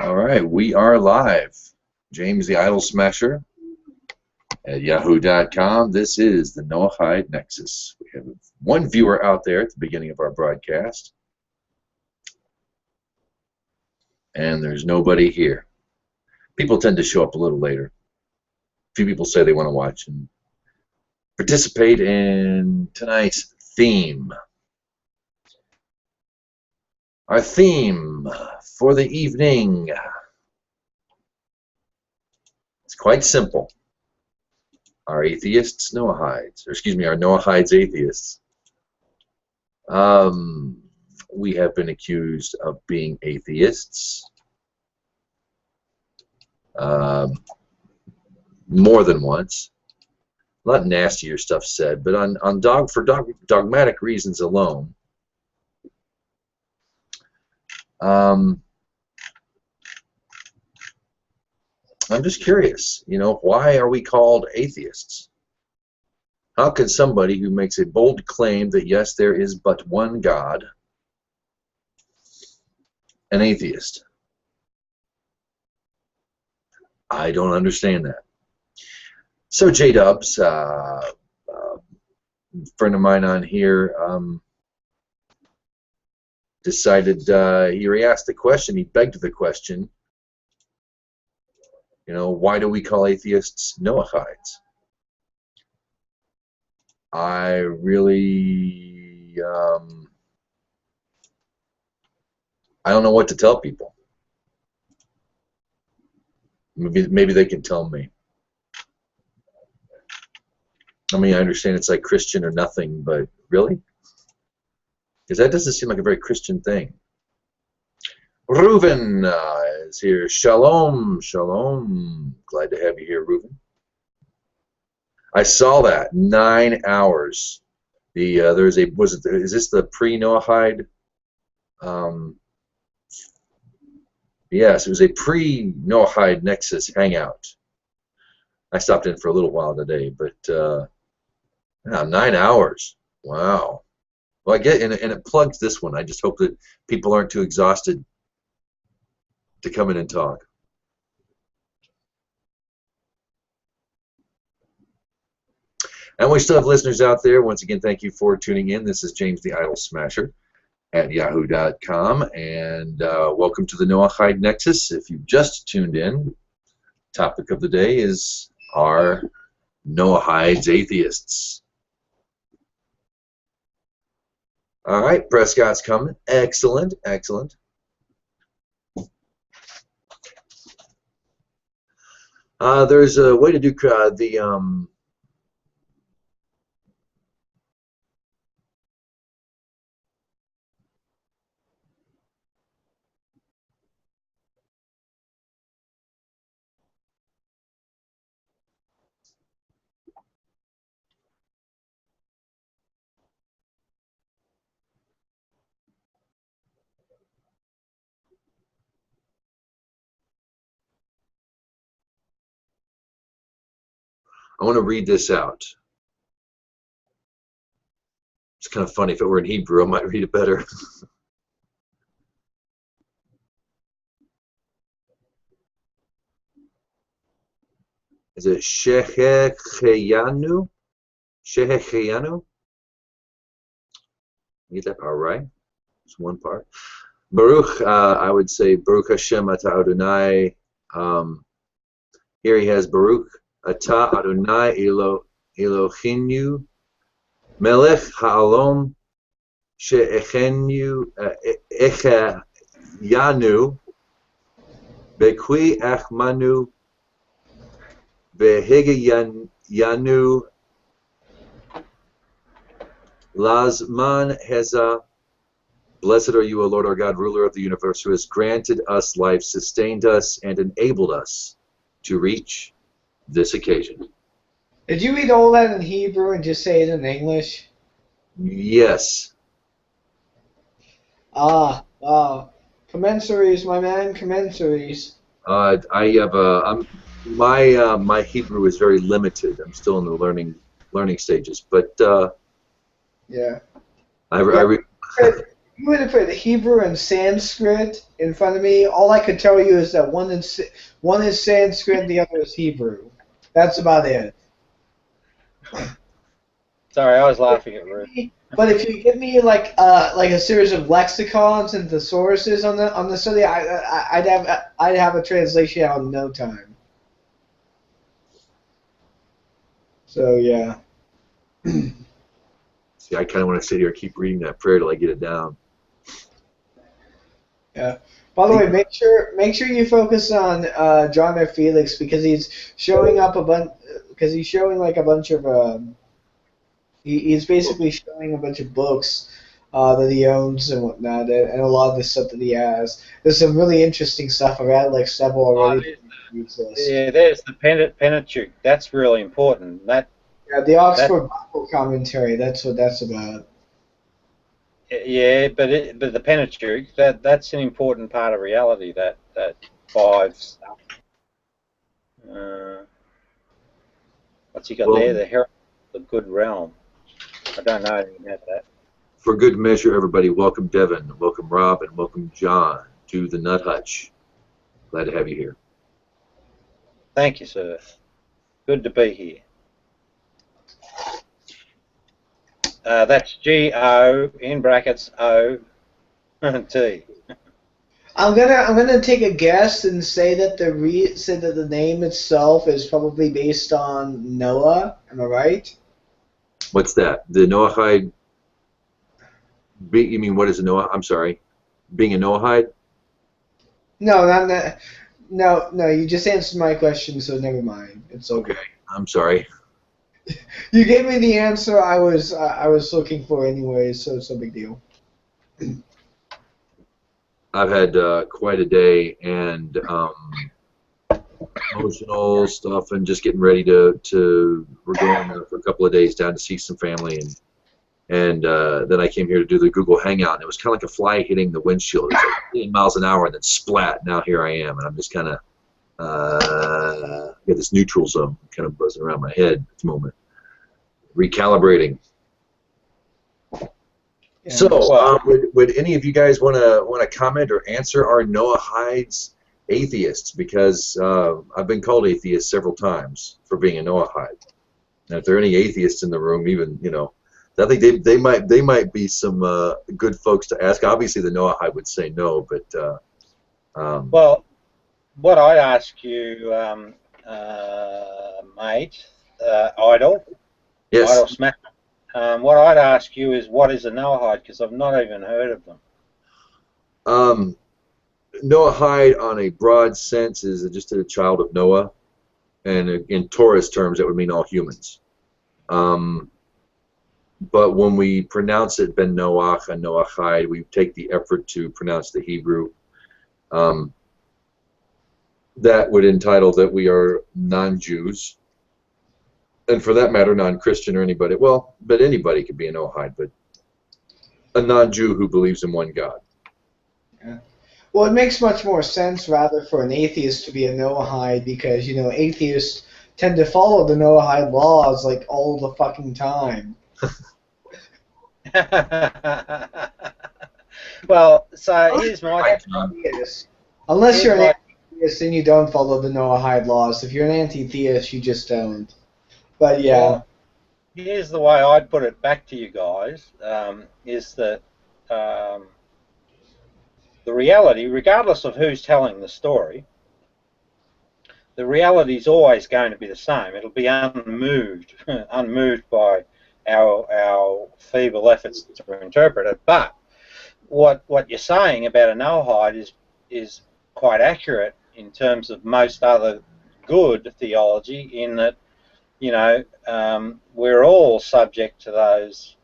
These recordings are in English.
All right, we are live. James the Idol Smasher at yahoo.com. This is the Noachide Nexus. We have one viewer out there at the beginning of our broadcast, and there's nobody here. People tend to show up a little later. A few people say they want to watch and participate in tonight's theme. Our theme for the evening, it's quite simple. Are atheists Noachides? Or excuse me, are Noachides atheists? We have been accused of being atheists more than once. A lot nastier stuff said, but for dogmatic reasons alone. I'm just curious, why are we called atheists? How can somebody who makes a bold claim that yes, there is but one God, an atheist? I don't understand that. So J-Dubs, a friend of mine on here, decided, he asked the question, he begged the question, why do we call atheists Noachides? I really, I don't know what to tell people. Maybe they can tell me. I mean, I understand it's like Christian or nothing, but really? Because that doesn't seem like a very Christian thing. Reuven is here. Shalom, shalom. Glad to have you here, Reuven. I saw that 9 hours. There's a is this the pre-Noachide? Yes, it was a pre-Noachide Nexus hangout. I stopped in for a little while today, but 9 hours. Wow. Well, I get, and it plugs this one. I just hope that people aren't too exhausted to come in and talk. And we still have listeners out there. Once again, thank you for tuning in. This is James the Idol Smasher at yahoo.com, and welcome to the Noachide Nexus. If you've just tuned in, topic of the day is, are Noachides atheists? All right, Prescott's coming. Excellent, excellent. There's a way to do the I want to read this out. It's kind of funny. If it were in Hebrew, I might read it better. Is it Shehecheyanu? Shehecheyanu? Get that part right? It's one part. Baruch, I would say Baruch Hashem Ata Adonai. Here he has Baruch Ata Adonai Eloheinu Melech Ha'alom She'echenu Echeyanu Bekui Achmanu Vehegeyanu Lazman Heza. Blessed are you, O Lord our God, ruler of the universe, who has granted us life, sustained us, and enabled us to reach this occasion. Did you read all that in Hebrew and just say it in English? Yes. Ah, wow. Commensaries, my man, commensaries. I have my Hebrew is very limited. I'm still in the learning stages, but yeah. You would have put Hebrew and Sanskrit in front of me. All I could tell you is that one is Sanskrit, the other is Hebrew. That's about it. Sorry, I was laughing at Ruth. But if you give me like a series of lexicons and thesauruses on the study, I'd have a translation out in no time. So yeah. See, I kind of want to sit here and keep reading that prayer till I get it down. Yeah. By the way, make sure you focus on John F. Felix because he's showing up a bunch. Because he's showing like a bunch of he's basically showing a bunch of books that he owns and whatnot, and a lot of the stuff that he has. There's some really interesting stuff. I've had like several already. Yeah, there's the Pentateuch. That's really important. Yeah, the Oxford Bible Commentary. That's what that's about. Yeah, but the Pentateuch, that's an important part of reality. That five stuff. What's he got there? The Herald of the Good Realm. I don't know anything about that. For good measure, everybody, welcome Devin, welcome Rob, and welcome John to the Nut Hutch. Glad to have you here. Thank you, sir. Good to be here. That's G-O in brackets O T. I'm gonna take a guess and say that the name itself is probably based on Noah. Am I right? What's that? The Noachide? You mean what is a Noah? I'm sorry, being a Noachide? No, not that. No, no. You just answered my question, so never mind. It's okay. I'm sorry. You gave me the answer I was looking for anyway, so it's no big deal. I've had quite a day and emotional stuff, and just getting ready to we're going for a couple of days down to see some family, and then I came here to do the Google Hangout, and it was kind of like a fly hitting the windshield. It was like 8 miles an hour, and then splat. Now here I am, and I'm just kind of got this neutral zone kind of buzzing around my head at the moment, recalibrating. Yeah. So, would any of you guys want to comment or answer our Noachides atheists? Because I've been called atheist several times for being a Noachide. And if there are any atheists in the room, even I think they might be some good folks to ask. Obviously, the Noachide would say no, but well, what I'd ask you, mate, Idol, yes, Idol Smack. What I'd ask you is, what is a Noachide? Because I've not even heard of them. Noachide, on a broad sense, is just a child of Noah, and in Torah's terms, that would mean all humans. But when we pronounce it Ben Noach and Noachide, we take the effort to pronounce the Hebrew. That would entitle that we are non-Jews, and for that matter, non-Christian or anybody. Well, but anybody could be a Noachide, but a non-Jew who believes in one God. Yeah. Well, it makes much more sense rather for an atheist to be a Noachide because atheists tend to follow the Noachide laws like all the fucking time. Well, so here's my unless you're an atheist, then you don't follow the Noachide laws. If you're an anti-theist, you just don't. But yeah. Well, here's the way I'd put it back to you guys: is that the reality, regardless of who's telling the story, the reality is always going to be the same. It'll be unmoved, unmoved by our feeble efforts to interpret it. But what you're saying about a Noachide is quite accurate in terms of most other good theology, in that we're all subject to those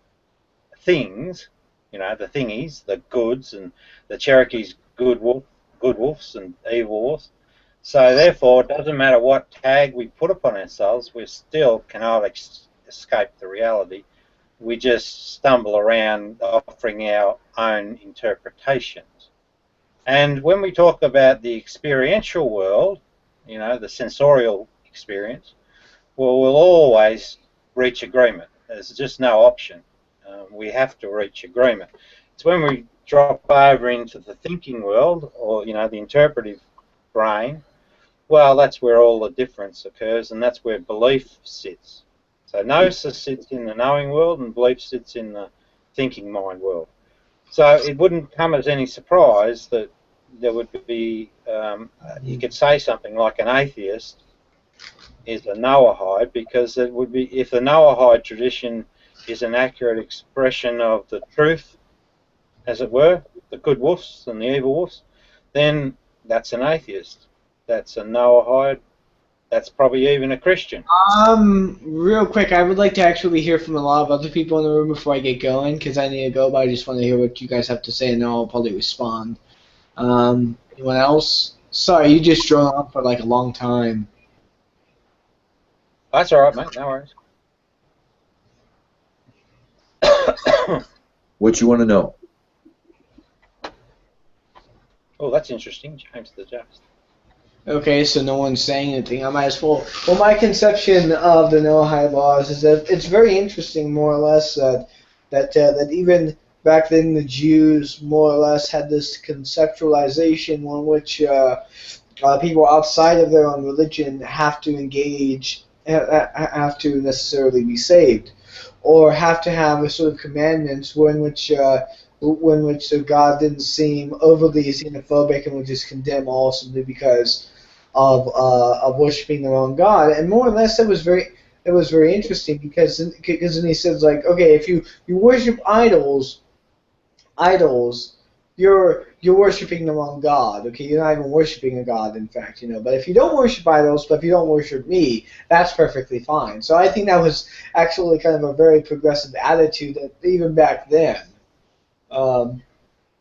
things, the thingies, the goods, and the Cherokees good wolves and evil wolves. So therefore, it doesn't matter what tag we put upon ourselves, we still cannot escape the reality. We just stumble around offering our own interpretations. And when we talk about the experiential world, the sensorial experience, well, we'll always reach agreement. There's just no option. We have to reach agreement. It's when we drop over into the thinking world, or the interpretive brain. Well, that's where all the difference occurs, and that's where belief sits. So gnosis sits in the knowing world, and belief sits in the thinking mind world. So it wouldn't come as any surprise that there would be, you could say something like an atheist is a Noachide, because it would be, if the Noachide tradition is an accurate expression of the truth, as it were, the good wolves and the evil wolves, then that's an atheist. That's a Noachide. That's probably even a Christian. Real quick, I would like to actually hear from a lot of other people in the room before I get going, because I need to go, but I just want to hear what you guys have to say, and then I'll probably respond. Anyone else? Sorry, you just drone on for like a long time. That's all right, mate. No worries. What you want to know? Oh, that's interesting. James the Just. Okay, so no one's saying anything. I might as well. Well, my conception of the Noahide laws is that it's very interesting, more or less, that even back then the Jews more or less had this conceptualization on which people outside of their own religion have to engage, have to necessarily be saved, or have to have a sort of commandments when which God didn't seem overly xenophobic and would just condemn all simply because of worshiping the wrong God. And more or less, it was very interesting because then he says, like, okay, if you worship idols, you're worshiping the wrong God. Okay, you're not even worshiping a God, in fact, But if you don't worship idols, but if you don't worship me, that's perfectly fine. So I think that was actually kind of a very progressive attitude that even back then.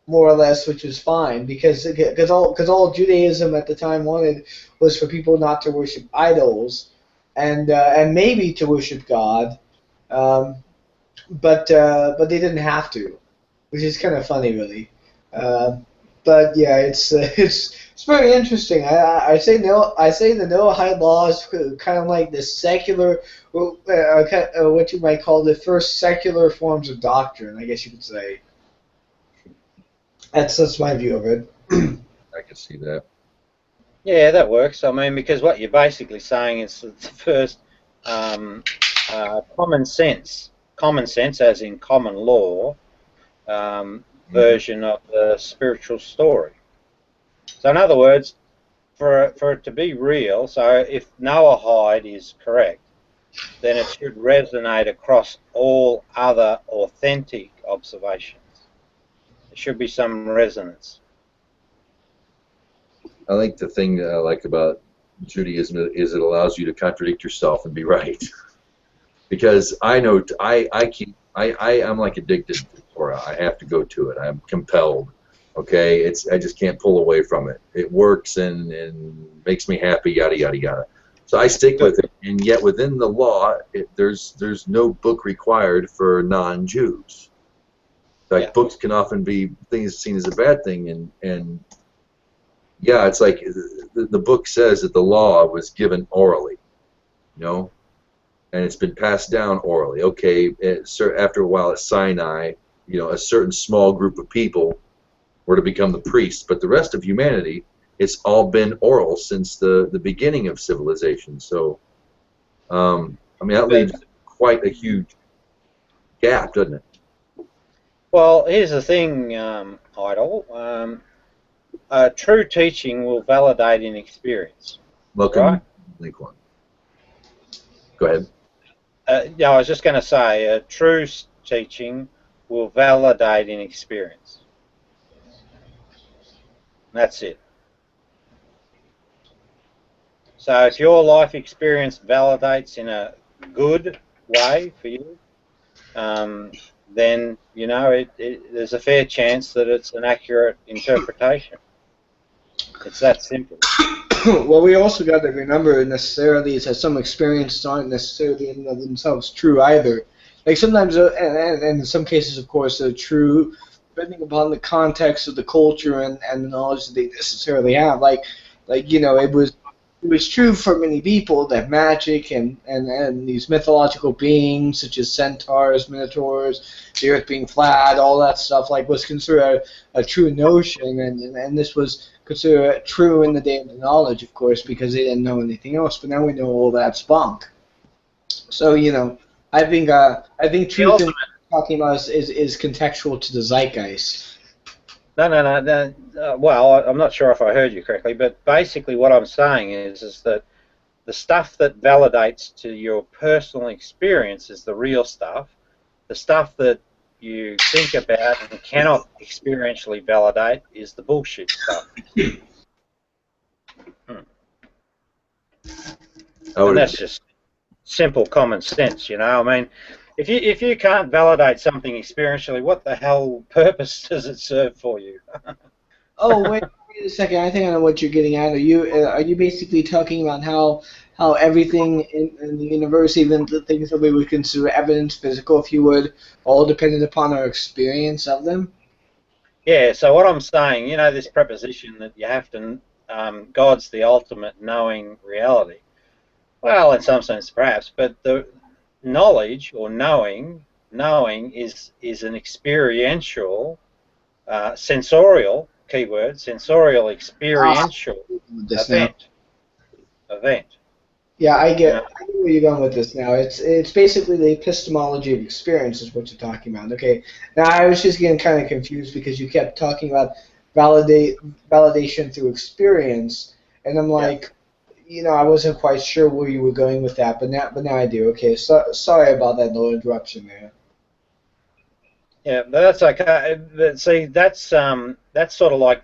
More or less, which was fine because all Judaism at the time wanted was for people not to worship idols and maybe to worship God, but they didn't have to, which is kind of funny, really. But yeah, it's very interesting. I say the Noahide law is kind of like the secular, what you might call the first secular forms of doctrine, I guess you could say. That's my view of it. I can see that. Yeah, that works. I mean, because what you're basically saying is the first common sense as in common law, version of the spiritual story. So in other words, for it to be real, so if Noahide is correct, then it should resonate across all other authentic observations. There should be some resonance. I think the thing that I like about Judaism is it allows you to contradict yourself and be right. Because I know I'm like addicted to Torah. I have to go to it. I'm compelled. Okay, I just can't pull away from it. It works and makes me happy. Yada yada yada. So I stick with it. And yet within the law, there's no book required for non-Jews. Like books can often be things seen as a bad thing, and yeah, it's like the book says that the law was given orally, and it's been passed down orally. Okay, after a while at Sinai, a certain small group of people were to become the priests, but the rest of humanity, it's all been oral since the beginning of civilization. So, I mean, that leaves quite a huge gap, doesn't it? Well, here's the thing, Idol. True teaching will validate in experience. Welcome, right? Link One. Go ahead. Yeah, I was just going to say, true teaching will validate in experience. That's it. So if your life experience validates in a good way for you, then there's a fair chance that it's an accurate interpretation. It's that simple. Well, we also got to remember necessarily is that some experiences aren't necessarily in of themselves true either. Like sometimes, and in some cases, of course, they're true, depending upon the context of the culture and the knowledge that they necessarily have. Like it was. it was true for many people that magic and these mythological beings such as centaurs, minotaurs, the earth being flat, all that stuff like was considered a true notion, and this was considered true in the day of the knowledge, of course, because they didn't know anything else. But now we know all that's bunk. So I think The truth in ultimate. what we're talking about is contextual to the zeitgeist. No. Well, I'm not sure if I heard you correctly, but basically what I'm saying is that the stuff that validates to your personal experience is the real stuff. The stuff that you think about and cannot experientially validate is the bullshit stuff. And that's just simple common sense, you know. I mean, if you can't validate something experientially, what the hell purpose does it serve for you? Oh wait a second. I think I know what you're getting at. Are you basically talking about how everything in the universe, even the things that we would consider evidence, physical, if you would, all depended upon our experience of them? Yeah. So what I'm saying, you know, this preposition that you have to, God's the ultimate knowing reality. Well, in some sense, perhaps, but the knowledge or knowing is an experiential, sensorial keyword, sensorial Ah, experiential with this now. event. Yeah, You know, I get where you're going with this now. It's basically the epistemology of experience is what you're talking about. Okay. Now I was just getting kind of confused because you kept talking about validation through experience, and I'm yeah, like, I wasn't quite sure where you were going with that, but now I do. Okay. So sorry about that little interruption there. yeah, but that's okay. But see, that's sort of like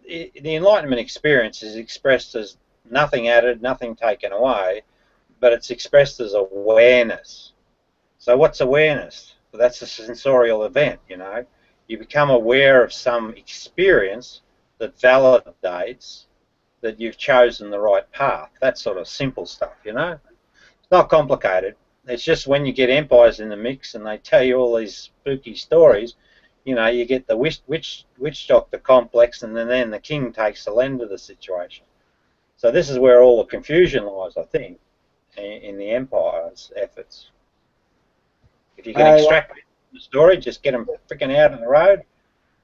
the Enlightenment experience is expressed as nothing added, nothing taken away, but it's expressed as awareness. So what's awareness? Well, that's a sensorial event, you know. You become aware of some experience that validates that you've chosen the right path. That sort of simple stuff, you know. It's not complicated. It's just when you get empires in the mix and they tell you all these spooky stories, you know, you get the witch doctor complex, and then the king takes the lend of the situation. So this is where all the confusion lies, I think, in the empire's efforts. If you can All right. extract the story, just get them freaking out on the road,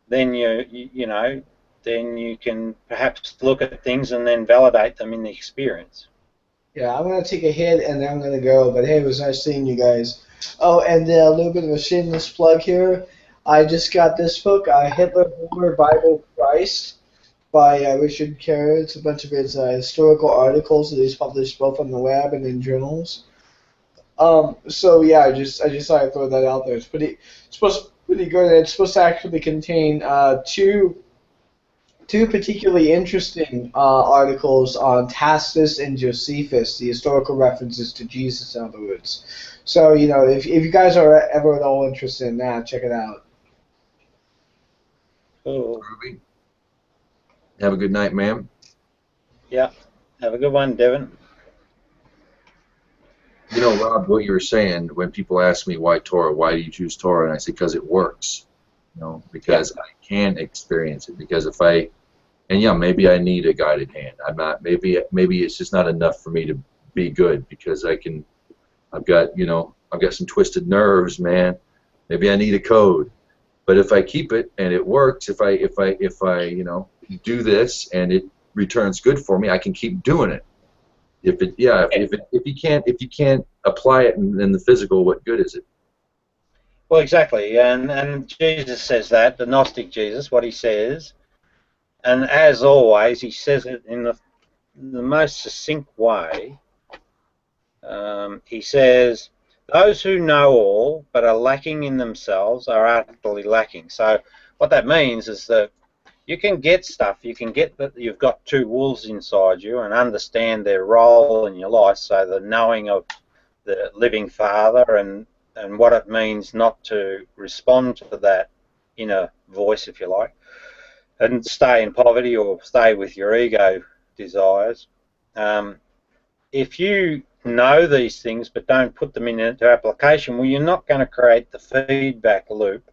then you know, then you can perhaps look at things and then validate them in the experience. Yeah, I'm gonna take a hit and then I'm gonna go. But hey, it was nice seeing you guys. Oh, and a little bit of a shameless plug here. I just got this book, Hitler, Homer, Bible, Christ, by Richard Carey. It's a bunch of his historical articles that he's published both on the web and in journals. So yeah, I just thought I'd throw that out there. It's supposed to be pretty good. It's supposed to actually contain two particularly interesting articles on Tacitus and Josephus, the historical references to Jesus, in other words. So, if you guys are ever at all interested in that, check it out. Cool. Ruby, have a good night, ma'am. Yeah. Have a good one, Devin. You know, Rob, what you were saying when people ask me why Torah, why do you choose Torah, and I say because it works. You know, because I can experience it. Because and yeah, maybe I need a guided hand. I'm not. Maybe it's just not enough for me to be good because I've got some twisted nerves, man. Maybe I need a code. But if I keep it and it works, if I do this and it returns good for me, I can keep doing it. If you can't apply it in the physical, what good is it? Well, exactly, and Jesus says that, the Gnostic Jesus, what he says, and as always, he says it in the most succinct way. He says, "Those who know all but are lacking in themselves are utterly lacking." So, what that means is that you can get stuff. You can get that you've got two wolves inside you and understand their role in your life. So the knowing of the living Father and what it means not to respond to that inner voice, if you like, and stay in poverty or stay with your ego desires. If you know these things but don't put them into application, well, you're not going to create the feedback loop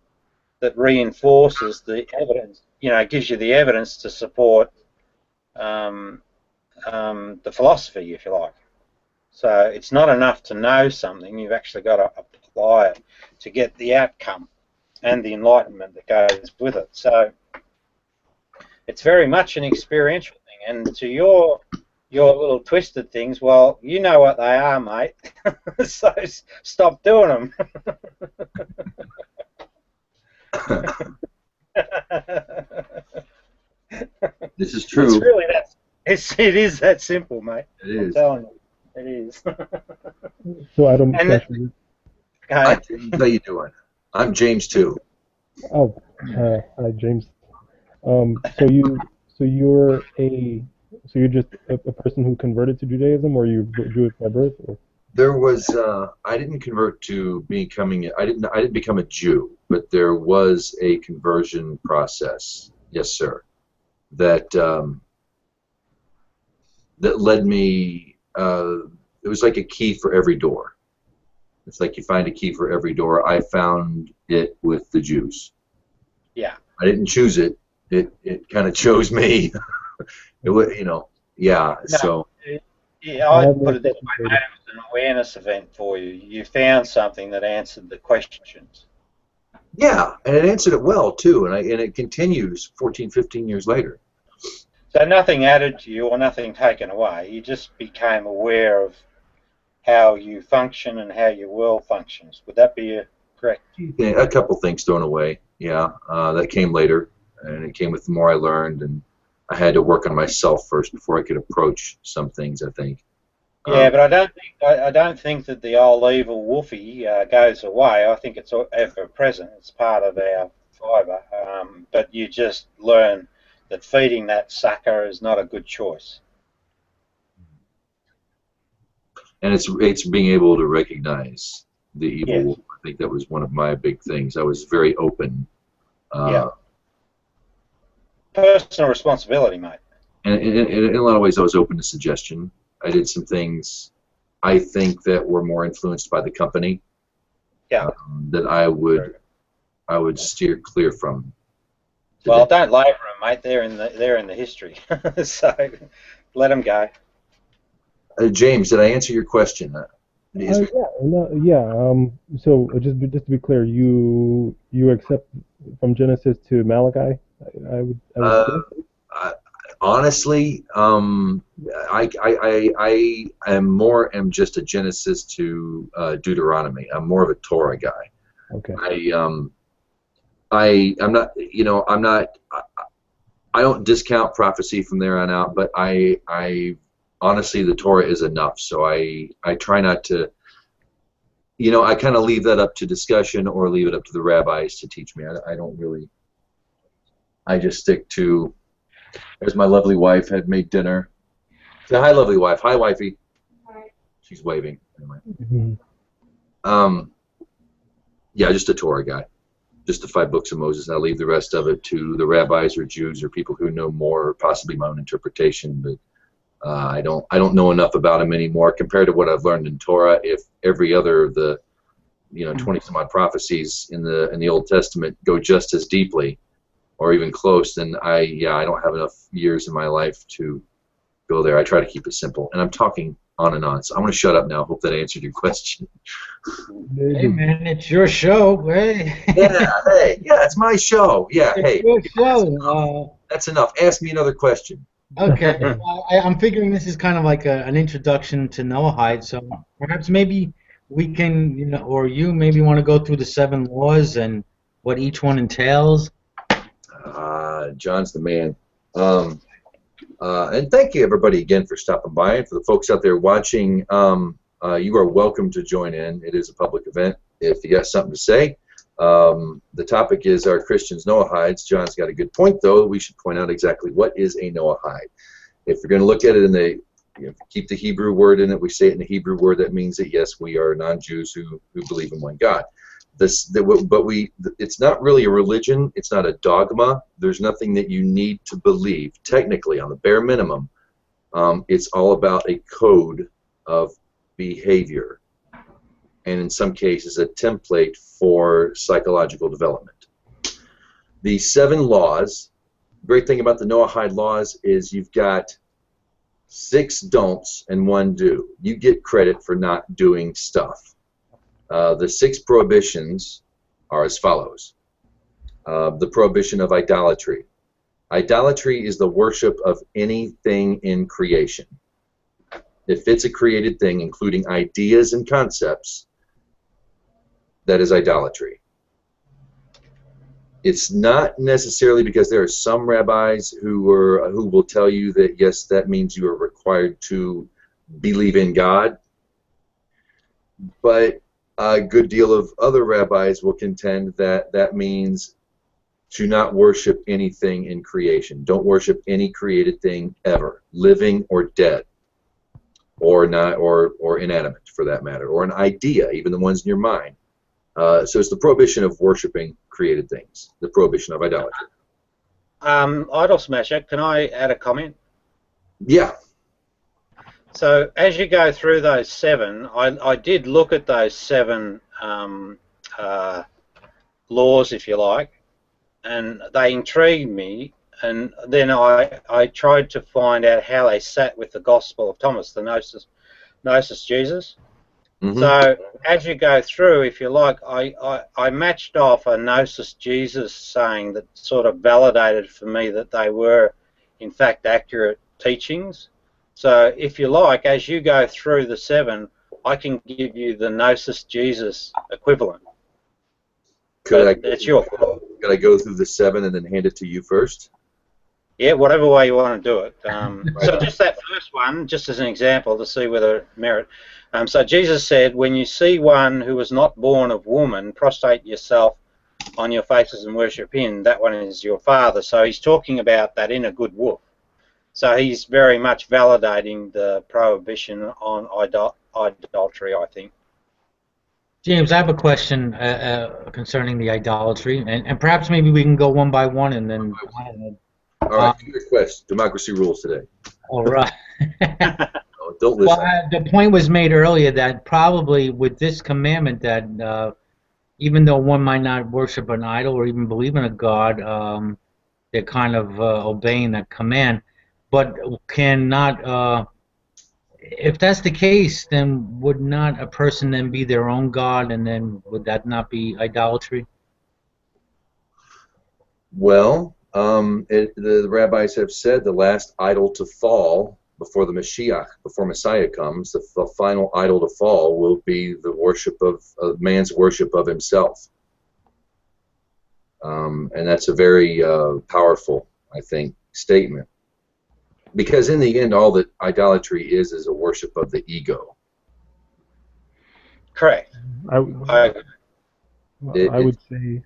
that reinforces the evidence, gives you the evidence to support the philosophy, if you like. So it's not enough to know something, you've actually got to apply it to get the outcome and the enlightenment that goes with it. So it's very much an experiential thing. And to your little twisted things, well, you know what they are, mate. So stop doing them. This is true. It's really that. It is that simple, mate. It is. I'm telling you, it is. So Adam, And Hi, James. How you doing? I'm James too. oh, hi James. So you're just a person who converted to Judaism, or you Jewish by birth? Or? There was I didn't convert to becoming I didn't become a Jew, but there was a conversion process. Yes, sir. That that led me. It was like a key for every door. It's like you find a key for every door. I found it with the Jews. yeah. I didn't choose it. It kind of chose me. It was, yeah. No, So yeah, I'd put it this way, mate. It was an awareness event for you. You found something that answered the questions. yeah, and it answered it well too, and it continues 14, 15 years later. So nothing added to you or nothing taken away. You just became aware of how you function and how your world functions. Would that be correct? Yeah, a couple things thrown away. Yeah, that came later, and it came with the more I learned, and I had to work on myself first before I could approach some things, I think. Yeah, but I don't think that the old evil woofy goes away. I think it's ever present. It's part of our fibre. But you just learn that feeding that sucker is not a good choice. And it's being able to recognize the evil. Yes. I think that was one of my big things. I was very open. Yeah. Personal responsibility, mate. And in a lot of ways, I was open to suggestion. I did some things I think that were more influenced by the company. Yeah. That I would steer clear from. Well, don't labour them, mate. They're in the history. So let them go. James, did I answer your question? Yeah. So just to be clear, you accept from Genesis to Malachi. I would honestly, I am just a Genesis to Deuteronomy. I'm more of a Torah guy. Okay. I'm not, I don't discount prophecy from there on out, but I honestly, the Torah is enough. So I try not to, I kind of leave that up to discussion or leave it up to the rabbis to teach me. I don't really, I just stick to, as my lovely wife had made dinner. Say hi, lovely wife. Hi, wifey. Hi. She's waving. Anyway. Mm-hmm. Yeah, just a Torah guy. Just the 5 books of Moses. I'll leave the rest of it to the rabbis or Jews or people who know more, or possibly my own interpretation. But I don't know enough about them anymore compared to what I've learned in Torah. If every other of the 20 some odd prophecies in the Old Testament go just as deeply, or even close, then I don't have enough years in my life to go there. I try to keep it simple, and I'm talking on and on, so I'm going to shut up now. Hope that answered your question. Hey man, it's your show. Hey. Yeah, it's my show. Yeah, It's your show. That's enough. Ask me another question. Okay, I'm figuring this is kind of like an introduction to Noahide, so perhaps maybe we can, or you maybe want to go through the 7 laws and what each one entails. John's the man. And thank you, everybody, again, for stopping by. And for the folks out there watching, you are welcome to join in. It is a public event if you got something to say. The topic is, are Christians Noachides? John's got a good point, though. We should point out exactly what is a Noachide. If you're going to look at it in the, keep the Hebrew word in it, we say it in the Hebrew word, that means that, yes, we are non-Jews who believe in one God. It's not really a religion. It's not a dogma. There's nothing that you need to believe. Technically, on the bare minimum, it's all about a code of behavior, and in some cases, a template for psychological development. The 7 laws. The great thing about the Noachide laws is you've got 6 don'ts and 1 do. You get credit for not doing stuff. The 6 prohibitions are as follows. The prohibition of idolatry. Idolatry is the worship of anything in creation. If it's a created thing, including ideas and concepts, that is idolatry. It's not necessarily, because there are some rabbis who will tell you that yes, that means you are required to believe in God, but a good deal of other rabbis will contend that that means to not worship anything in creation. Don't worship any created thing ever, living or dead, or not, or inanimate for that matter, or an idea, even the ones in your mind. So it's the prohibition of worshiping created things, the prohibition of idolatry. Idol Smasher, can I add a comment? Yeah. So as you go through those 7, I did look at those 7 laws, if you like, and they intrigued me. And then I tried to find out how they sat with the Gospel of Thomas, the Gnosis Jesus. Mm-hmm. So as you go through, if you like, I matched off a Gnosis Jesus saying that sort of validated for me that they were, in fact, accurate teachings. So if you like, as you go through the 7, I can give you the Gnosis Jesus equivalent. Could I go through the 7 and then hand it to you first? Yeah, whatever way you want to do it. So just that first one, just as an example to see whether it merit. So Jesus said, when you see one who was not born of woman, prostrate yourself on your faces and worship him. That one is your father. So he's talking about that inner good wolf. So he's very much validating the prohibition on idolatry, I think. James, I have a question concerning the idolatry, and perhaps maybe we can go one by one and then. All right, request. Democracy rules today. All right. Don't listen. Well, the point was made earlier that probably with this commandment that even though one might not worship an idol or even believe in a god, they're kind of obeying that command, but cannot. If that's the case, then would not a person then be their own god, and then would that not be idolatry? Well, the rabbis have said the last idol to fall before the Mashiach, before Messiah comes, the final idol to fall will be the worship of man's worship of himself. And that's a very powerful, I think, statement. Because in the end, all that idolatry is a worship of the ego. Correct. I would say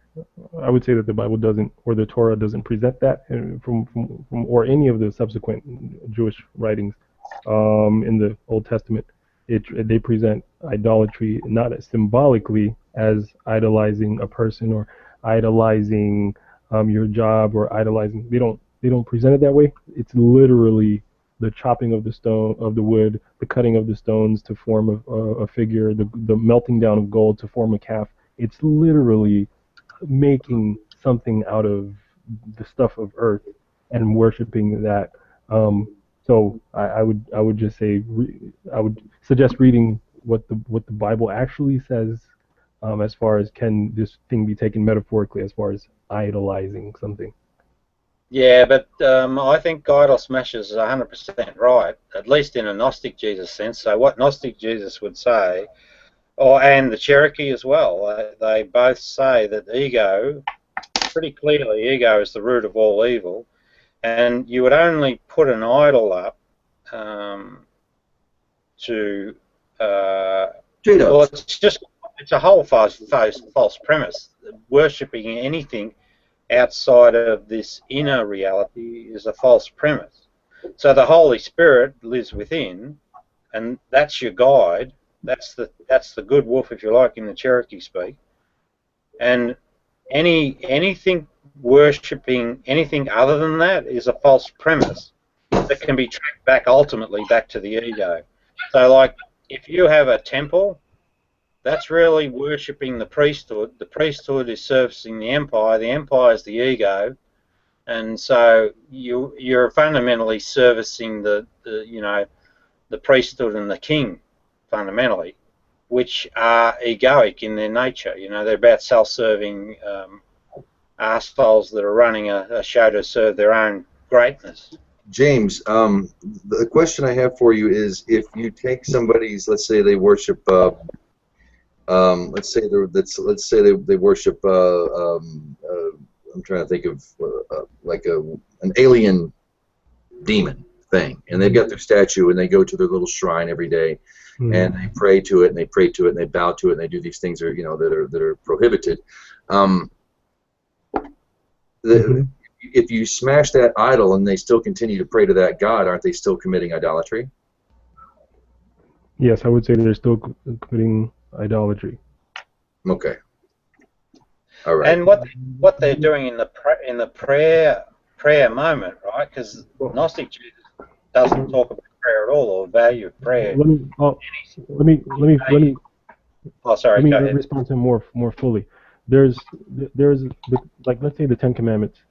that the Bible doesn't, or the Torah doesn't present that from or any of the subsequent Jewish writings in the Old Testament. They present idolatry not symbolically as idolizing a person or idolizing your job or idolizing. They don't present it that way. It's literally the chopping of the wood, the cutting of the stones to form a figure, the melting down of gold to form a calf. It's literally making something out of the stuff of earth and worshiping that. So I would just say I would suggest reading what the Bible actually says as far as can this thing be taken metaphorically as far as idolizing something. Yeah, but I think Idol Smashers is 100% right, at least in a Gnostic Jesus sense. So what Gnostic Jesus would say, and the Cherokee as well, they both say that ego, pretty clearly, ego is the root of all evil, and you would only put an idol up to well, it's a whole false premise. Worshipping anything outside of this inner reality is a false premise. So the Holy Spirit lives within, and that's your guide. That's the good wolf, if you like, in the Cherokee speak. And anything worshipping anything other than that is a false premise that can be tracked back ultimately back to the ego. So, like, if you have a temple, that's really worshipping the priesthood. The priesthood is servicing the empire is the ego, and so you're fundamentally servicing the priesthood and the king, fundamentally, which are egoic in their nature. They're about self-serving arseholes that are running a show to serve their own greatness. James, the question I have for you is, if you take somebody's, let's say they worship, let's say they worship, I'm trying to think of like an alien demon thing, and they've got their statue, and they go to their little shrine every day, and they pray to it, and they pray to it, and they bow to it, and they do these things that are prohibited. If you smash that idol and they still continue to pray to that god, aren't they still committing idolatry? Yes, I would say they're still committing idolatry. Okay. All right. And what they're doing in the prayer moment, right? Because Gnostic Jesus doesn't talk about prayer at all, or value of prayer. Let me Oh, sorry. Go ahead. respond to him more fully. There's like, let's say the Ten Commandments.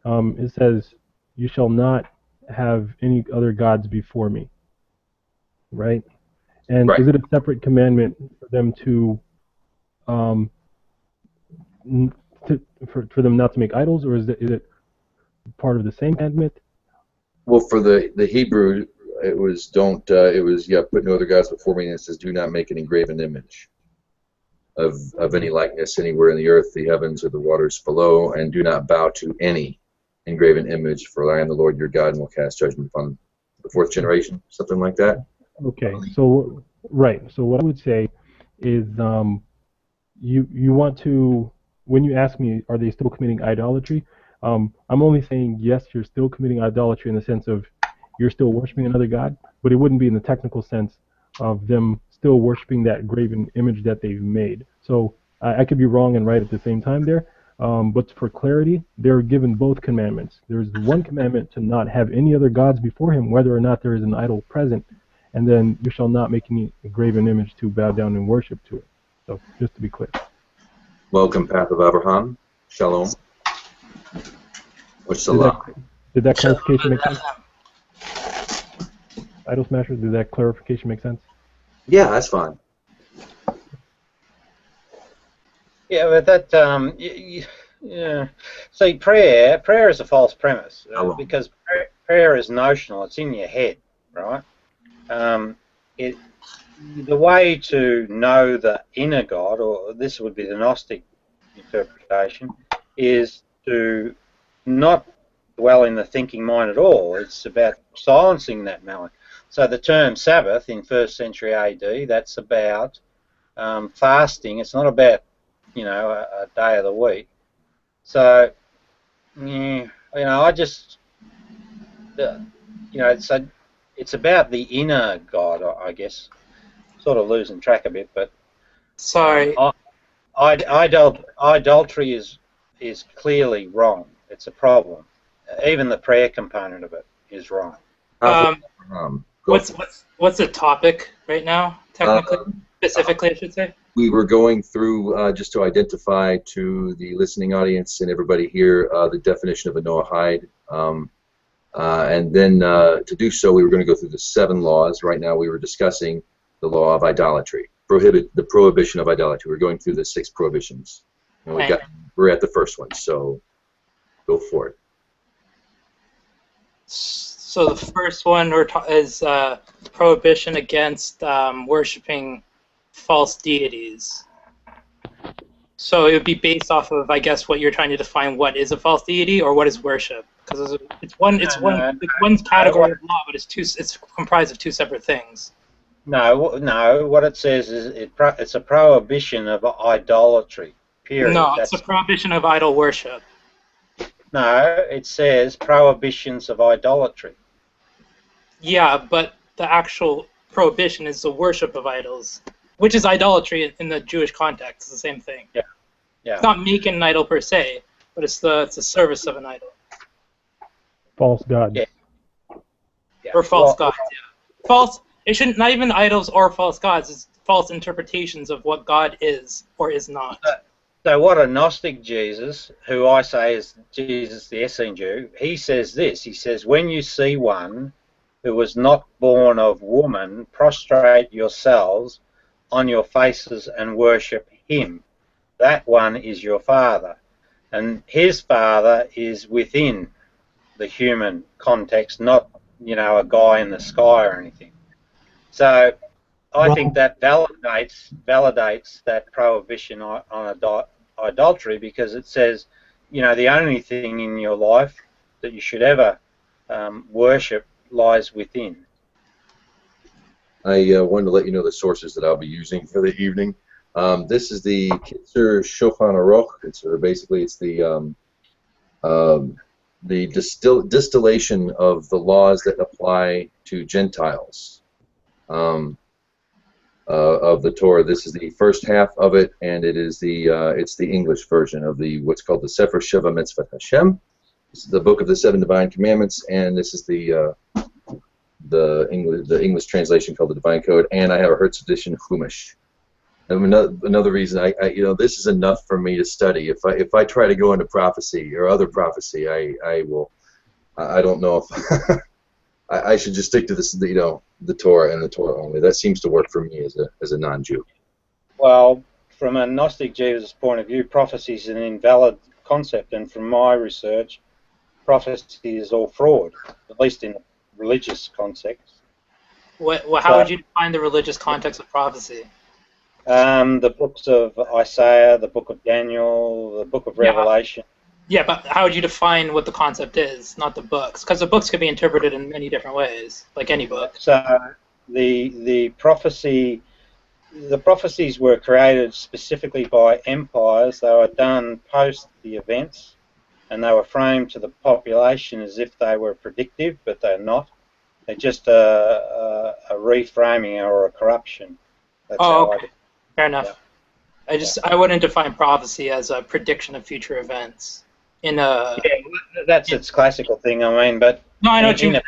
It says, "You shall not have any other gods before me." Right? And Right. is it a separate commandment for them for them not to make idols, or is it part of the same commandment? Well, for the Hebrew, it was put no other gods before me, and it says, "Do not make an engraven image of any likeness anywhere in the earth, the heavens, or the waters below, and do not bow to any engraven image, for I am the Lord your God, and will cast judgment upon the fourth generation," something like that. Okay, so right. So what I would say is, you want to, when you ask me, are they still committing idolatry? I'm only saying yes, you're still committing idolatry in the sense of you're still worshiping another god, but it wouldn't be in the technical sense of them still worshiping that graven image that they've made. So I could be wrong and right at the same time there. But for clarity, they're given both commandments. There's the one commandment to not have any other gods before him, whether or not there is an idol present, and then you shall not make any graven image to bow down and worship to it. So just to be clear. Welcome, Path of Abraham. Shalom. Or salam. Did that clarification make sense? Idol Smasher, did that clarification make sense? Yeah, that's fine. Yeah, but that yeah. See, prayer is a false premise, because prayer is notional. It's in your head, right? The way to know the inner God, or this would be the Gnostic interpretation, is to not dwell in the thinking mind at all. It's about silencing that mind. So the term Sabbath in 1st century AD, that's about fasting. It's not about a day of the week. So I just it's about the inner God, I guess. Sort of losing track a bit, but sorry. Idolatry is clearly wrong. It's a problem. Even the prayer component of it is wrong. What's the topic right now? Technically, specifically, I should say. We were going through just to identify to the listening audience and everybody here the definition of a Noachide, and then to do so, we were going to go through the 7 laws. Right now, we were discussing the law of idolatry, the prohibition of idolatry. We're going through the 6 prohibitions, and we're at the first one. So, go for it. So the first one is prohibition against worshiping false deities. So it would be based off of, I guess, what you're trying to define. What is a false deity, or what is worship? Because it's one category of law, but it's comprised of 2 separate things. No. What it says is it's a prohibition of idolatry. Period. No, it's a prohibition of idol worship. No, it says prohibitions of idolatry. Yeah, but the actual prohibition is the worship of idols, which is idolatry in the Jewish context. It's the same thing. Yeah. It's not making an idol per se, but it's the service of an idol. False gods. Yeah. Or false gods. Yeah. False. It shouldn't. Not even idols or false gods. It's false interpretations of what God is or is not. So what a Gnostic Jesus, who I say is Jesus the Essene Jew, he says this. He says, when you see one who was not born of woman, prostrate yourselves on your faces and worship him. That one is your father. And his father is within the human context, not, you know, a guy in the sky or anything. So I think that validates that prohibition on idolatry, because it says, you know, the only thing in your life that you should ever worship lies within. I wanted to let you know the sources that I'll be using for the evening. This is the Kitzer Shulchan Aruch. Basically, it's the distillation of the laws that apply to Gentiles of the Torah. This is the first half of it, and it's the English version of what's called the Sefer Sheva Mitzvot Hashem. This is the Book of the Seven Divine Commandments, and this is the English translation called the Divine Code, and I have a Hertz edition Chumash. Another reason, this is enough for me to study. If I try to go into prophecy or other prophecy, I don't know if I should just stick to this, the Torah and the Torah only. That seems to work for me as a non-Jew. Well, from a Gnostic Jesus point of view, prophecy is an invalid concept, and from my research, prophecy is all fraud, at least in religious context. How would you define the religious context of prophecy? The books of Isaiah, the book of Daniel, the book of Revelation. Yeah, but how would you define what the concept is, not the books? Because the books could be interpreted in many different ways, like any book. So the prophecies were created specifically by empires. They were done post the events, and they were framed to the population as if they were predictive, but they're not. They're just a reframing or a corruption. That's okay. Fair enough. Yeah. I wouldn't define prophecy as a prediction of future events. That's its classical thing. I mean, but no, I know what you mean.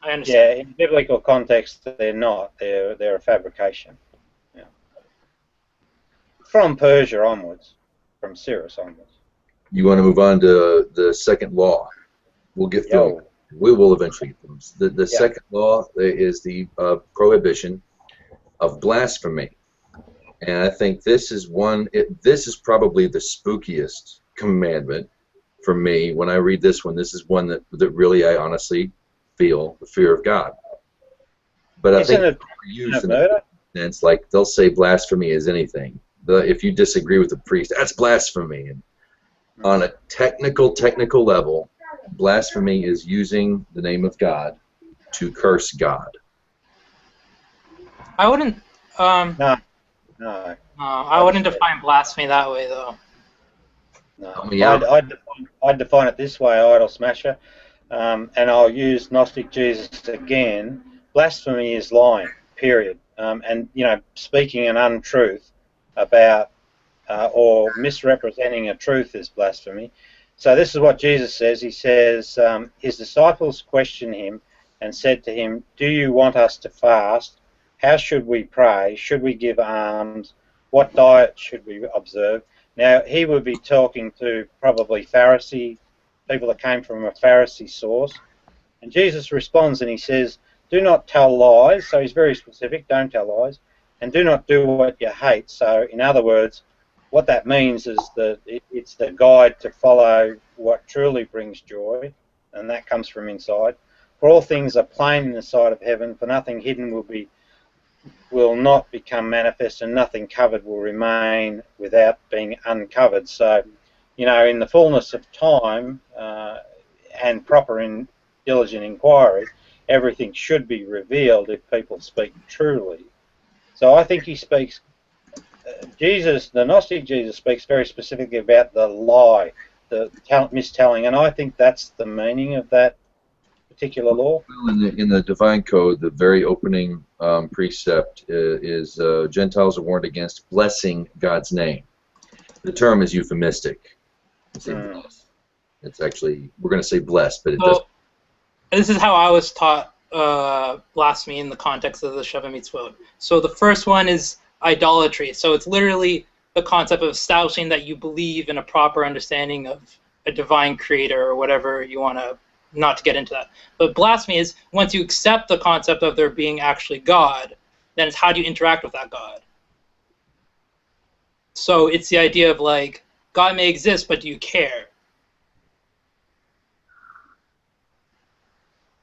I understand. Yeah, in biblical context, they're not. They're a fabrication. Yeah. From Persia onwards, from Cyrus onwards. You want to move on to the second law? We'll get through. We will eventually get through them. The second law is the prohibition of blasphemy, and I think this is this is probably the spookiest commandment for me. When I read this one, this is one that really I honestly feel the fear of God. But I think it's used in a sense, like they'll say blasphemy is anything. If you disagree with the priest, that's blasphemy. And on a technical level, blasphemy is using the name of God to curse God. I wouldn't. No. I wouldn't define blasphemy that way, though. No, I'd define it this way, idol smasher, and I'll use Gnostic Jesus again. Blasphemy is lying, period, and speaking an untruth about or misrepresenting a truth is blasphemy. So this is what Jesus says. He says, his disciples questioned him and said to him, "Do you want us to fast? How should we pray? Should we give alms? What diet should we observe?" Now, he would be talking to probably Pharisee, people that came from a Pharisee source. And Jesus responds and he says, "Do not tell lies." So he's very specific, don't tell lies. "And do not do what you hate." So, in other words, what that means is that it's the guide to follow what truly brings joy, and that comes from inside. "For all things are plain in the sight of heaven, for nothing hidden will not become manifest, and nothing covered will remain without being uncovered." So, in the fullness of time and proper and diligent inquiry, everything should be revealed if people speak truly. So I think he speaks, the Gnostic Jesus speaks very specifically about the lie, the mistelling, and I think that's the meaning of that particular law. Well, in the Divine Code, the very opening precept is Gentiles are warned against blessing God's name. The term is euphemistic. It's actually, we're going to say blessed, but it doesn't. This is how I was taught blasphemy in the context of the Sheva Mitzvot. So the first one is idolatry. So it's literally the concept of establishing that you believe in a proper understanding of a divine creator or whatever you want to, not to get into that. But blasphemy is once you accept the concept of there being actually God, then it's how do you interact with that God? So it's the idea of like, God may exist, but do you care?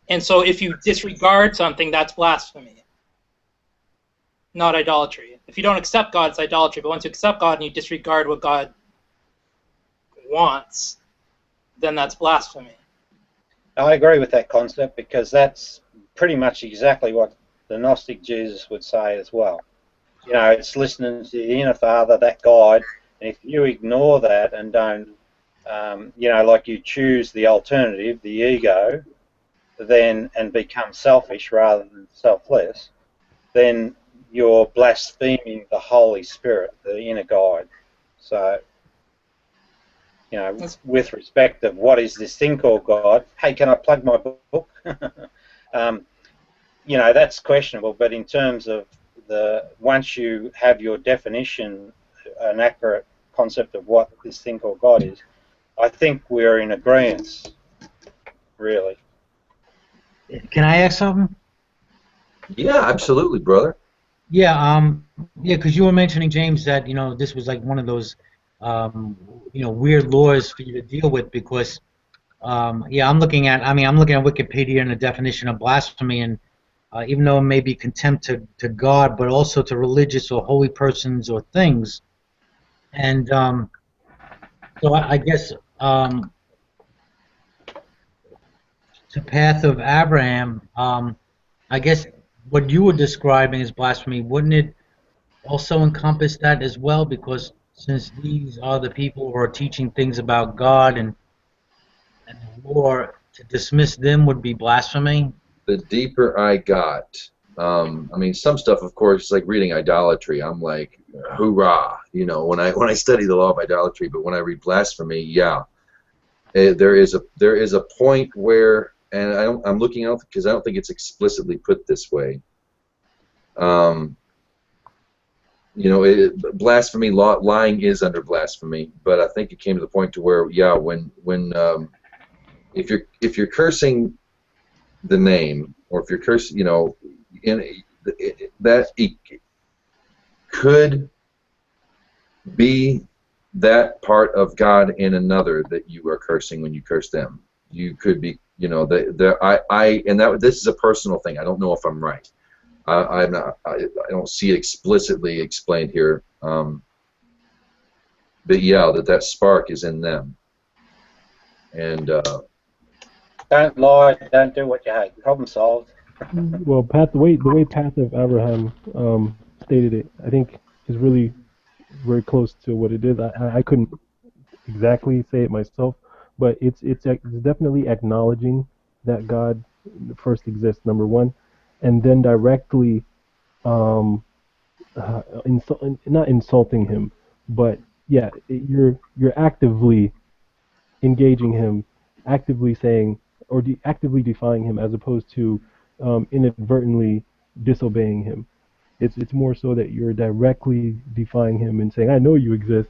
And so if you disregard something, that's blasphemy, not idolatry. If you don't accept God, it's idolatry. But once you accept God and you disregard what God wants, then that's blasphemy. I agree with that concept because that's pretty much exactly what the Gnostic Jesus would say as well. You know, it's listening to the inner Father, that guide, and if you ignore that and don't, you know, like you choose the alternative, the ego, then and become selfish rather than selfless, then you're blaspheming the Holy Spirit, the inner guide. So, you know, with respect of what is this thing called God, hey, can I plug my book? You know, that's questionable, but in terms of once you have your definition, an accurate concept of what this thing called God is, I think we're in agreement, really. Can I ask something? Yeah, absolutely, brother. Yeah, because you were mentioning, James, that this was like one of those weird laws for you to deal with because yeah, I'm looking at Wikipedia and the definition of blasphemy, and even though it may be contempt to God, but also to religious or holy persons or things, and so I guess the path of Abraham, I guess what you were describing as blasphemy, wouldn't it also encompass that as well? Because since these are the people who are teaching things about God and the law, to dismiss them would be blasphemy. The deeper I got, I mean, some stuff, of course, like reading idolatry. I'm like, hoorah, when I study the law of idolatry. But when I read blasphemy, yeah, there is a point where, and I'm looking out because I don't think it's explicitly put this way. Blasphemy, lying is under blasphemy, but I think it came to the point to where, yeah, when if you're cursing the name, or if you're cursing, that it could be that part of God in another that you are cursing when you curse them. You could be, and this is a personal thing. I don't know if I'm right. I don't see it explicitly explained here, but yeah, that spark is in them, and don't lie, don't do what you hate. Problem solved. Well, the way Path of Abraham stated it, I think is really very close to what it is. I couldn't exactly say it myself, but it's definitely acknowledging that God first exists, number one, and then directly not insulting him, but yeah, you're actively engaging him, actively saying or actively defying him, as opposed to inadvertently disobeying him. It's more so that you're directly defying him and saying, I know you exist,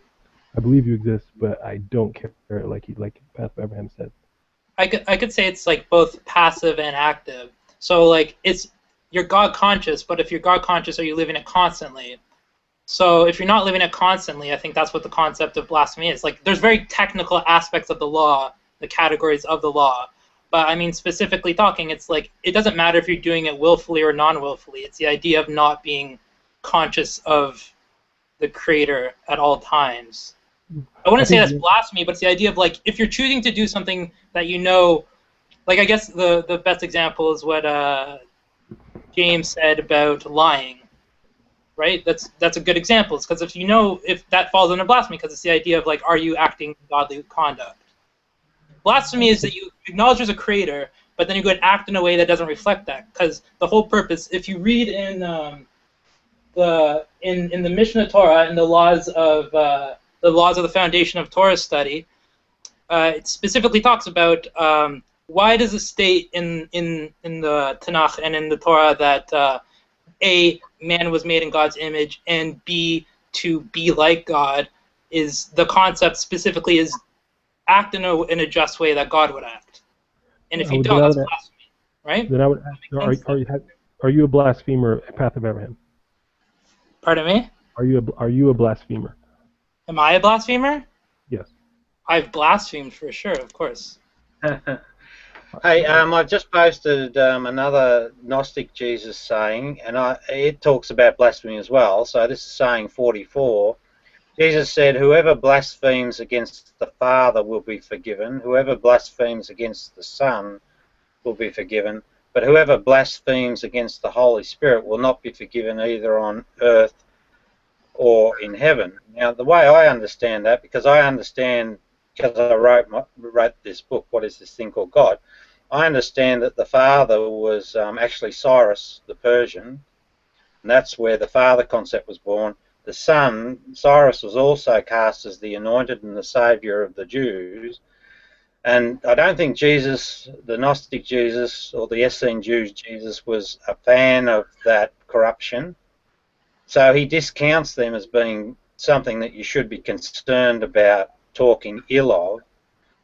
I believe you exist, but I don't care, like Path of Abraham said. I could say it's like both passive and active. So like you're God conscious, but if you're God conscious, are you living it constantly? So if you're not living it constantly, I think that's what the concept of blasphemy is. Like there's very technical aspects of the law, the categories of the law. But I mean, specifically talking, it's like it doesn't matter if you're doing it willfully or non-willfully. It's the idea of not being conscious of the Creator at all times. I wouldn't say that's blasphemy, but it's the idea of like if you're choosing to do something that like I guess the best example is what James said about lying, right? That's a good example. It's because if that falls under blasphemy, because it's the idea of like, are you acting godly conduct? Blasphemy is that you acknowledge there's a creator, but then you go and act in a way that doesn't reflect that. Because the whole purpose, if you read in the Mishnah Torah and the laws of the foundation of Torah study, it specifically talks about why does it state in the Tanakh and in the Torah that A, man was made in God's image, and B, to be like God is the concept specifically is act in a just way that God would act. And if you don't, that's blasphemy, right? Then I would ask, are you a blasphemer, Path of Abraham? Pardon me? Are you a blasphemer? Am I a blasphemer? Yes. I've blasphemed for sure, of course. Hey, I've just posted another Gnostic Jesus saying, and it talks about blasphemy as well. So this is saying 44. Jesus said, "Whoever blasphemes against the Father will be forgiven. Whoever blasphemes against the Son will be forgiven. But whoever blasphemes against the Holy Spirit will not be forgiven either on earth or in heaven." Now, the way I understand that, because I wrote this book, What is this thing called God? I understand that the father was actually Cyrus the Persian, and that's where the father concept was born. The son, Cyrus, was also cast as the anointed and the saviour of the Jews. And I don't think Jesus, the Gnostic Jesus, or the Essene Jews Jesus, was a fan of that corruption. So he discounts them as being something that you should be concerned about talking ill of.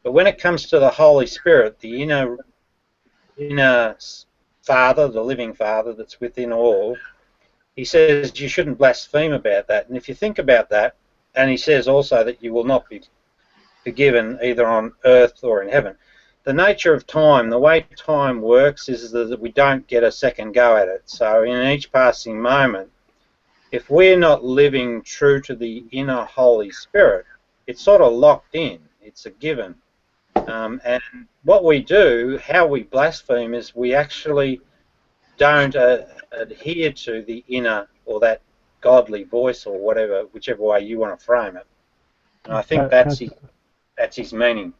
But when it comes to the Holy Spirit, the inner Father, the living Father that's within all, he says you shouldn't blaspheme about that. And if you think about that, and he says also that you will not be forgiven either on earth or in heaven. The nature of time, the way time works, is that we don't get a second go at it. So in each passing moment, if we're not living true to the inner Holy Spirit, it's sort of locked in. It's a given. And what we do, how we blaspheme, is we actually don't adhere to the inner or that godly voice or whatever, whichever way you want to frame it. And I think that's his meaning.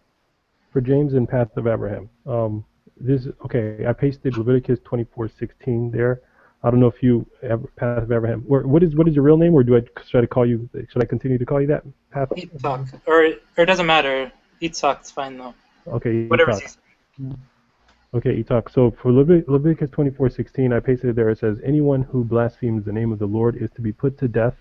For James and Path of Abraham, okay. I pasted Leviticus 24:16 there. I don't know if you have Path of Abraham. What is your real name, or should I call you? Should I continue to call you that? Path. Yitzhak, or it doesn't matter. Yitzhak's fine though. Okay. Whatever. Okay, Itak. So for Leviticus 24:16, I pasted it there. It says, "Anyone who blasphemes the name of the Lord is to be put to death.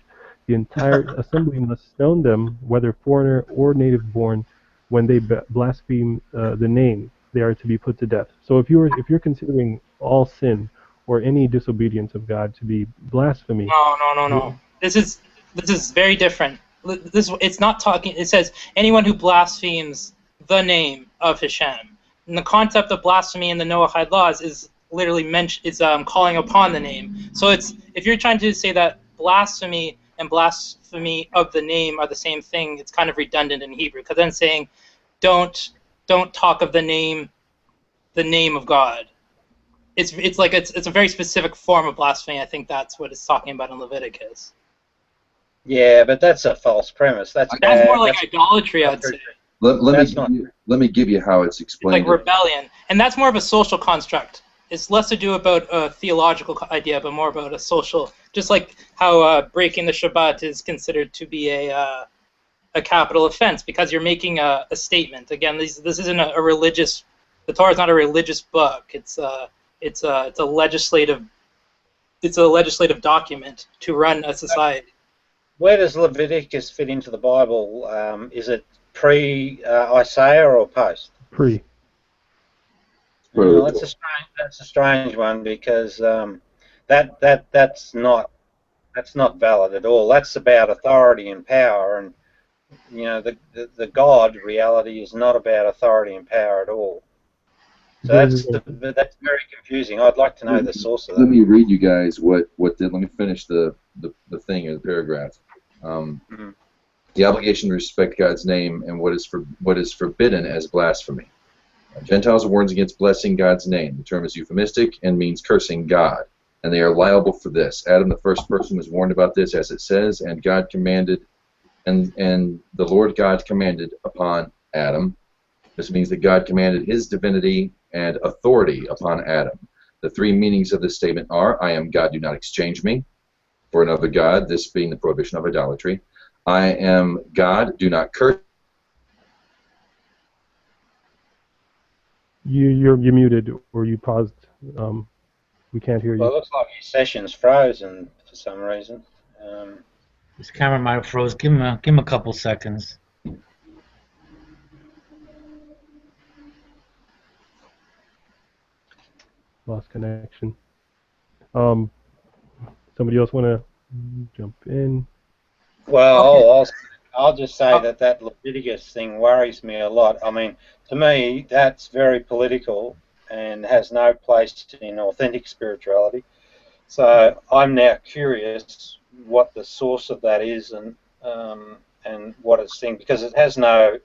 The entire assembly must stone them, whether foreigner or native born. When they blaspheme the name, they are to be put to death." So if you're considering all sin or any disobedience of God to be blasphemy, no. This is very different. It's not talking. It says anyone who blasphemes the name of Hashem. And the concept of blasphemy in the Noachide laws is literally calling upon the name. So if you're trying to say that blasphemy and blasphemy of the name are the same thing, it's kind of redundant in Hebrew. Because then saying, don't talk of the name of God. It's a very specific form of blasphemy. I think that's what it's talking about in Leviticus. Yeah, but that's a false premise. That's more like idolatry, I'd say. Let me give you how it's explained. It's like rebellion, and that's more of a social construct. It's less to do about a theological idea, but more about a social. Just like how breaking the Shabbat is considered to be a capital offense because you're making a statement. Again, this isn't a religious. The Torah is not a religious book. It's a legislative document to run a society. Where does Leviticus fit into the Bible? Is it pre-Isaiah or post? Pre. Well, that's a strange one because that's not valid at all. That's about authority and power, and the God reality is not about authority and power at all. So that's very confusing. I'd like to know the source of that. Let me read you guys what did. Let me finish the thing in the paragraph. The obligation to respect God's name and what is forbidden as blasphemy. Gentiles are warned against blessing God's name. The term is euphemistic and means cursing God, and they are liable for this. Adam, the first person, was warned about this, as it says, and God commanded, and the Lord God commanded upon Adam. This means that God commanded His divinity and authority upon Adam. The three meanings of this statement are: I am God, do not exchange me for another God, this being the prohibition of idolatry. I am God, do not curse. You're muted, or you paused. We can't hear you. Well, it looks like your session's frozen for some reason. His camera might have froze. Give him a couple seconds. Lost connection. Somebody else want to jump in? Well, I'll just say that Leviticus thing worries me a lot. I mean, to me, that's very political and has no place in authentic spirituality. So I'm now curious what the source of that is and what it's saying, because it has no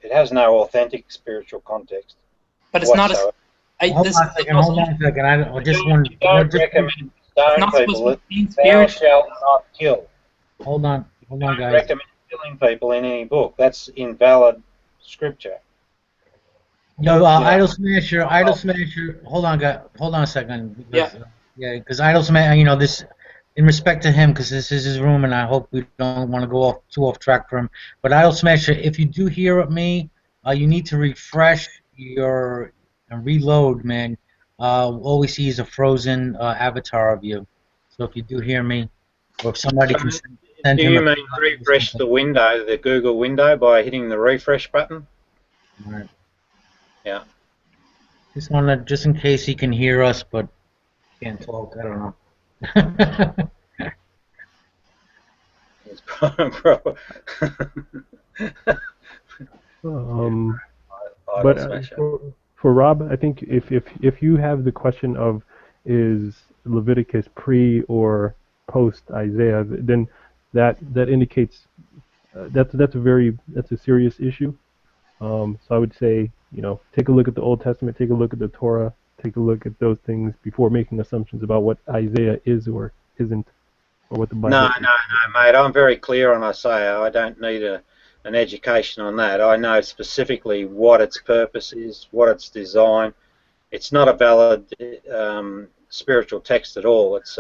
authentic spiritual context But it's not whatsoever. Hold on a second. Hold on a second. I just want. You don't recommend stone not people. supposed to be Thou spiritual. shalt not kill. Hold on, You don't guys. recommend killing people in any book. That's invalid scripture. Yo, Yeah. Idol Smasher. Hold on, guys. Hold on a second. Because, Yeah. Yeah, because Idol Smasher. This, in respect to him, because this is his room, and I hope we don't want to go too off track for him. But Idol Smasher, if you do hear me, you need to refresh and reload, man. All we see is a frozen avatar of you. So if you do hear me, or if somebody can send Do him you a mean refresh the window, the Google window, by hitting the refresh button? All right. Yeah. Just in case he can hear us, but can't talk. I don't know. It's probably But for Rob, I think if you have the question of is Leviticus pre or post Isaiah, then that indicates that's a serious issue. So I would say, take a look at the Old Testament, take a look at the Torah, take a look at those things before making assumptions about what Isaiah is or isn't, or what the Bible No, is. mate. I'm very clear on Isaiah. I don't need an education on that. I know specifically what its purpose is, what its design. It's not a valid spiritual text at all. It's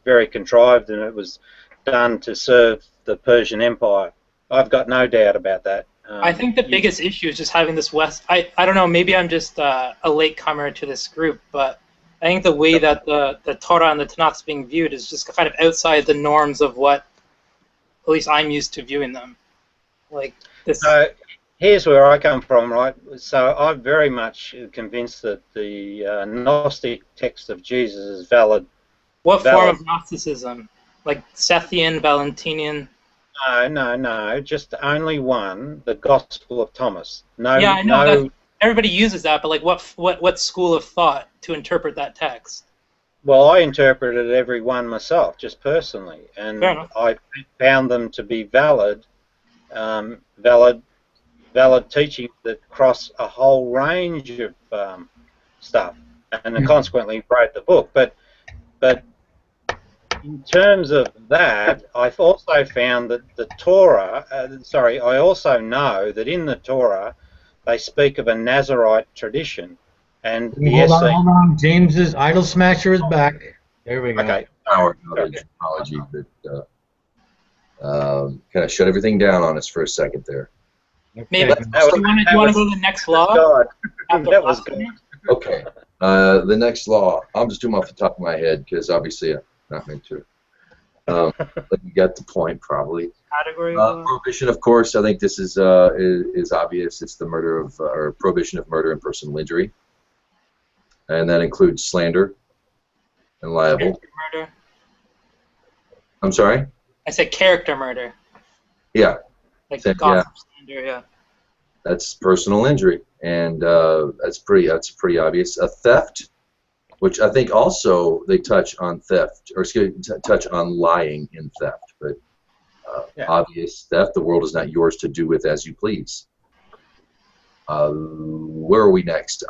very contrived, and it was done to serve the Persian Empire. I've got no doubt about that. I think the biggest issue is just having this I don't know, maybe I'm just a latecomer to this group, but I think the way that the Torah and the Tanakh is being viewed is just kind of outside the norms of what at least I'm used to viewing them. Like this. So here's where I come from, right? So I'm very much convinced that the Gnostic text of Jesus is valid. What form of Gnosticism? Like Sethian, Valentinian? No. Just only one, the Gospel of Thomas. No, yeah, I know no. that everybody uses that, but like what school of thought to interpret that text? Well, I interpreted every one myself, just personally, and I found them to be valid teachings that cross a whole range of stuff, and then consequently wrote the book. But in terms of that, I've also found that the Torah, I also know that in the Torah they speak of a Nazarite tradition, and hold on. James's Idol Smasher is back. There we go. Okay. Our apology that kind of shut everything down on us for a second there. Maybe do you want to go to the next law? That was good. Okay. The next law, I'm just doing off the top of my head because obviously I'm not meant to. But you got the point probably. Category prohibition, of course. I think this is obvious. It's the murder of or prohibition of murder and personal injury, and that includes slander and libel. Character murder. I'm sorry. I said character murder. Yeah. Like gossip, slander. Yeah. That's personal injury, and that's pretty obvious. A theft, which I think also they touch on theft, or touch on lying in theft, but obvious theft. The world is not yours to do with as you please. Where are we next?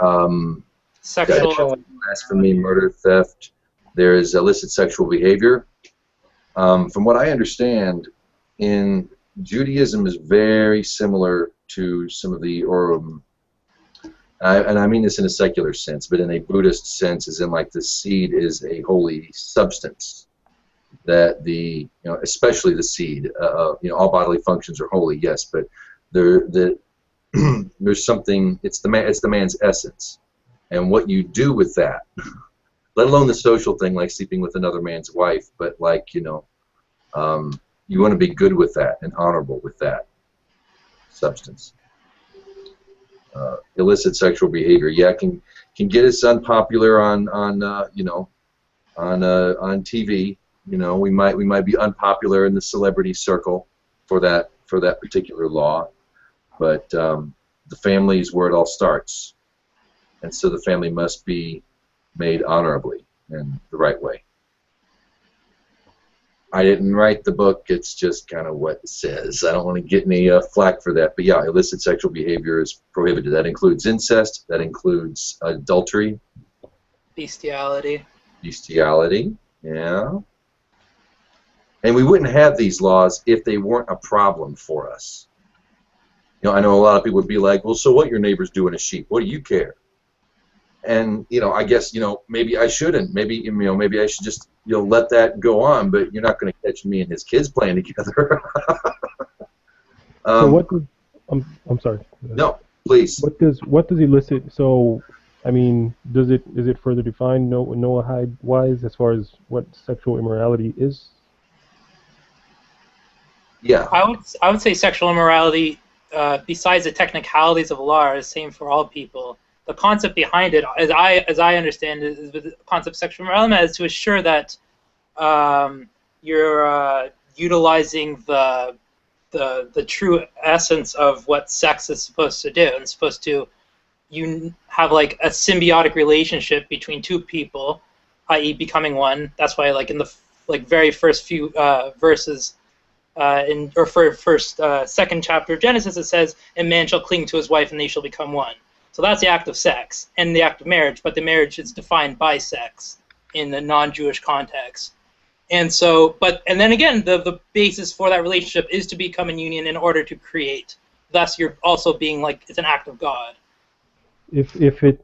Sexual. Blasphemy, murder, theft. There is illicit sexual behavior. From what I understand, in Judaism is very similar to some of the, and I mean this in a secular sense, but in a Buddhist sense, is in like the seed is a holy substance. That especially the seed, all bodily functions are holy, yes, but there's something. It's the man's essence, and what you do with that, let alone the social thing like sleeping with another man's wife, but like you You want to be good with that and honorable with that substance. Illicit sexual behavior, yeah, can get us unpopular on TV. You know, we might be unpopular in the celebrity circle for that particular law, but the family is where it all starts, and so the family must be made honorably and the right way. I didn't write the book, it's just kind of what it says. I don't want to get any flack for that, but yeah, illicit sexual behavior is prohibited. That includes incest, that includes adultery. Bestiality. Bestiality, yeah. And we wouldn't have these laws if they weren't a problem for us. You know, I know a lot of people would be like, well, so what, your neighbor's doing a sheep? What do you care? And, you know, I guess, you know, maybe I shouldn't. Maybe, you know, maybe I should just, you know, let that go on, but you're not going to catch me and his kids playing together. So what does, I'm sorry. No, please. What does illicit, so, I mean, is it further defined Noahide-wise as far as what sexual immorality is? Yeah. I would say sexual immorality, besides the technicalities of law, is the same for all people. The concept behind it, as I understand it, is the concept of sexual immorality is to assure that you're utilizing the true essence of what sex is supposed to do, and it's supposed to have like a symbiotic relationship between two people, i.e., becoming one. That's why, like in the very first few verses. Second chapter of Genesis, it says, "And man shall cling to his wife, and they shall become one." So that's the act of sex and the act of marriage, but the marriage is defined by sex in the non-Jewish context. And so, and then again, the basis for that relationship is to become in union in order to create. Thus, you're also being like, it's an act of God. If that union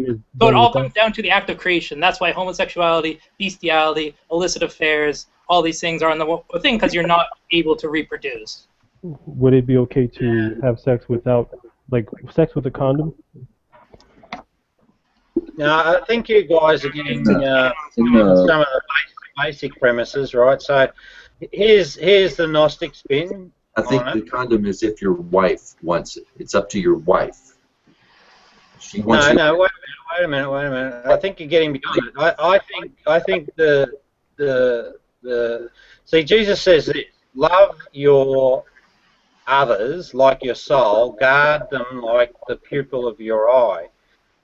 is so it all without, comes down to the act of creation. That's why homosexuality, bestiality, illicit affairs, all these things are on the thing, because you're not able to reproduce. would it be okay to have sex without, like, sex with a condom? Now, I think you guys are getting some of the basic premises, right? So here's the Gnostic spin. I think the condom is if your wife wants it. It's up to your wife. She wants it. No, wait a minute. I think you're getting beyond it. I think see, Jesus says this: love your others like your soul, guard them like the pupil of your eye.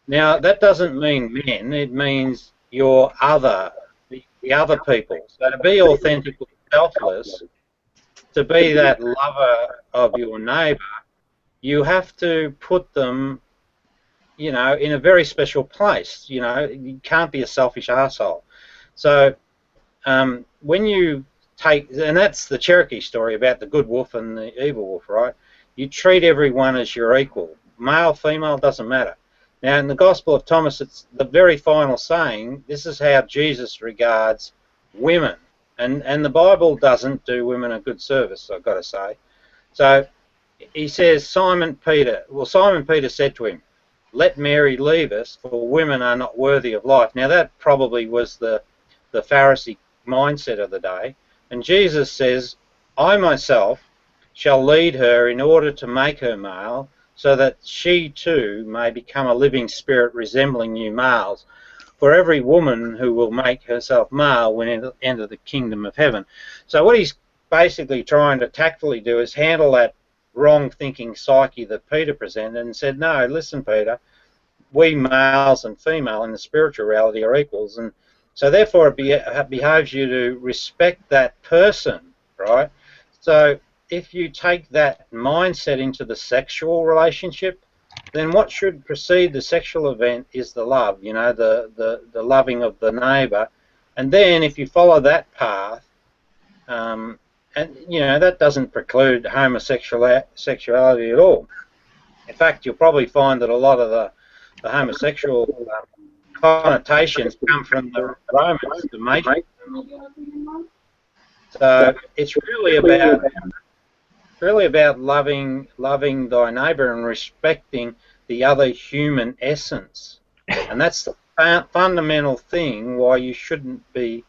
Now, that doesn't mean men, it means your other, the other people. So to be authentically selfless, to be that lover of your neighbour, you have to put them, you know, in a very special place. You know, you can't be a selfish arsehole. So when you take, and that's the Cherokee story about the good wolf and the evil wolf, right? You treat everyone as your equal. Male, female, doesn't matter. Now, in the Gospel of Thomas, it's the very final saying, this is how Jesus regards women. And the Bible doesn't do women a good service, I've got to say. So he says, Simon Peter said to him, let Mary leave us, for women are not worthy of life. Now, that probably was the Pharisee mindset of the day. And Jesus says, I myself shall lead her in order to make her male, so that she too may become a living spirit resembling you males. For every woman who will make herself male will enter the kingdom of heaven. So what he's basically trying to tactfully do is handle that wrong-thinking psyche that Peter presented and said, no, listen, Peter, we males and female in the spiritual reality are equals, and so therefore it behaves you to respect that person, right? So if you take that mindset into the sexual relationship, then what should precede the sexual event is the love, you know, the loving of the neighbour. And then if you follow that path, and, you know, that doesn't preclude homosexuality at all. In fact, you'll probably find that a lot of the homosexual connotations come from the Romans, the Matrix. So it's really about loving thy neighbour and respecting the other human essence, and that's the fundamental thing why you shouldn't be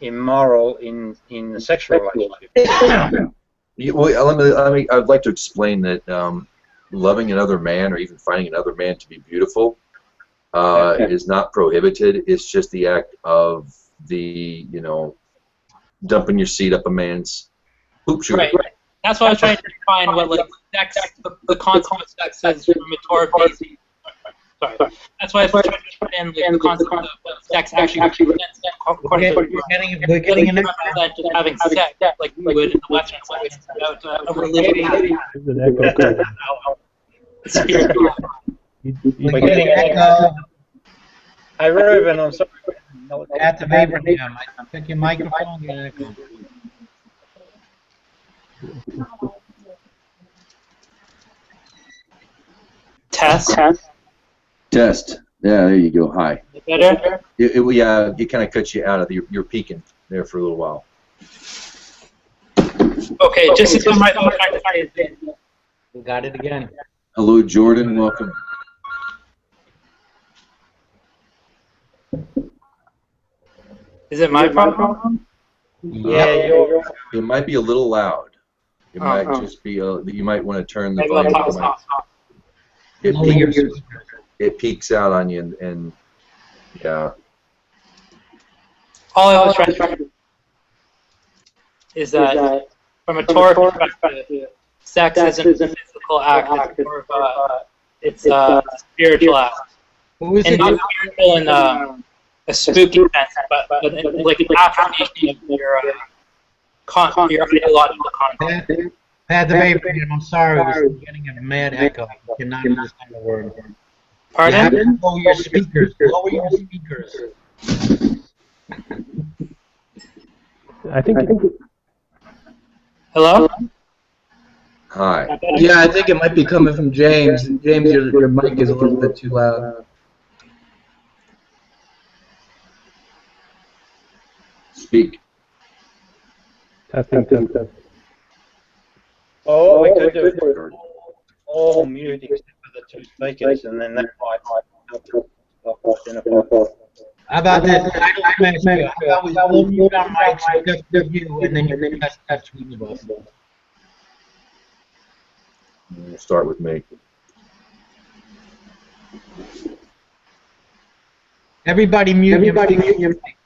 immoral in the sexual relationship. I'd like to explain that loving another man or even finding another man to be beautiful is not prohibited. It's just the act of the, dumping your seed up a man's poop chute. Right. That's why I was trying to define what like sex, the concept of sex is from a Torah basis. Sorry. That's why I was trying to define like, the concept of what sex actually represents according to We're getting an represent just having sex like we would in the Western science without a religion. There's an echo. Spiritual. We're getting an echo. Hey, Reuben, I'm sorry. At the Abraham, check your microphone. Get an echo. Test. Test. Yeah, there you go. Hi. Better? It kind of cuts you out of you're peaking there for a little while. Okay, just to my We got it again. Hello, Jordan. Welcome. Is it my problem? Yeah, It might be a little loud. It might just be. You might want to turn the Maybe I'll volume. talk. It peaks out on you, and yeah. All I was trying to is that from a Torah perspective, sex isn't a physical act. It's more of a spiritual act. Who is And it? not spiritual in a spooky sense, but like an affirmation of your ideological content. Pat the Abraham, I'm sorry, we're getting a mad echo. I cannot understand a word. Pardon? Lower your speakers. Lower your speakers. I think Hello? Hi. Yeah, I think it might be coming from James. James, your mic is a little bit too loud. Speak. testing. Oh, we could do it all mute except for the two speakers, and then that might help identify. How about this? How about we all mute our mics, just you, and then you can test between of us. We'll start with me. Everybody mute your mic.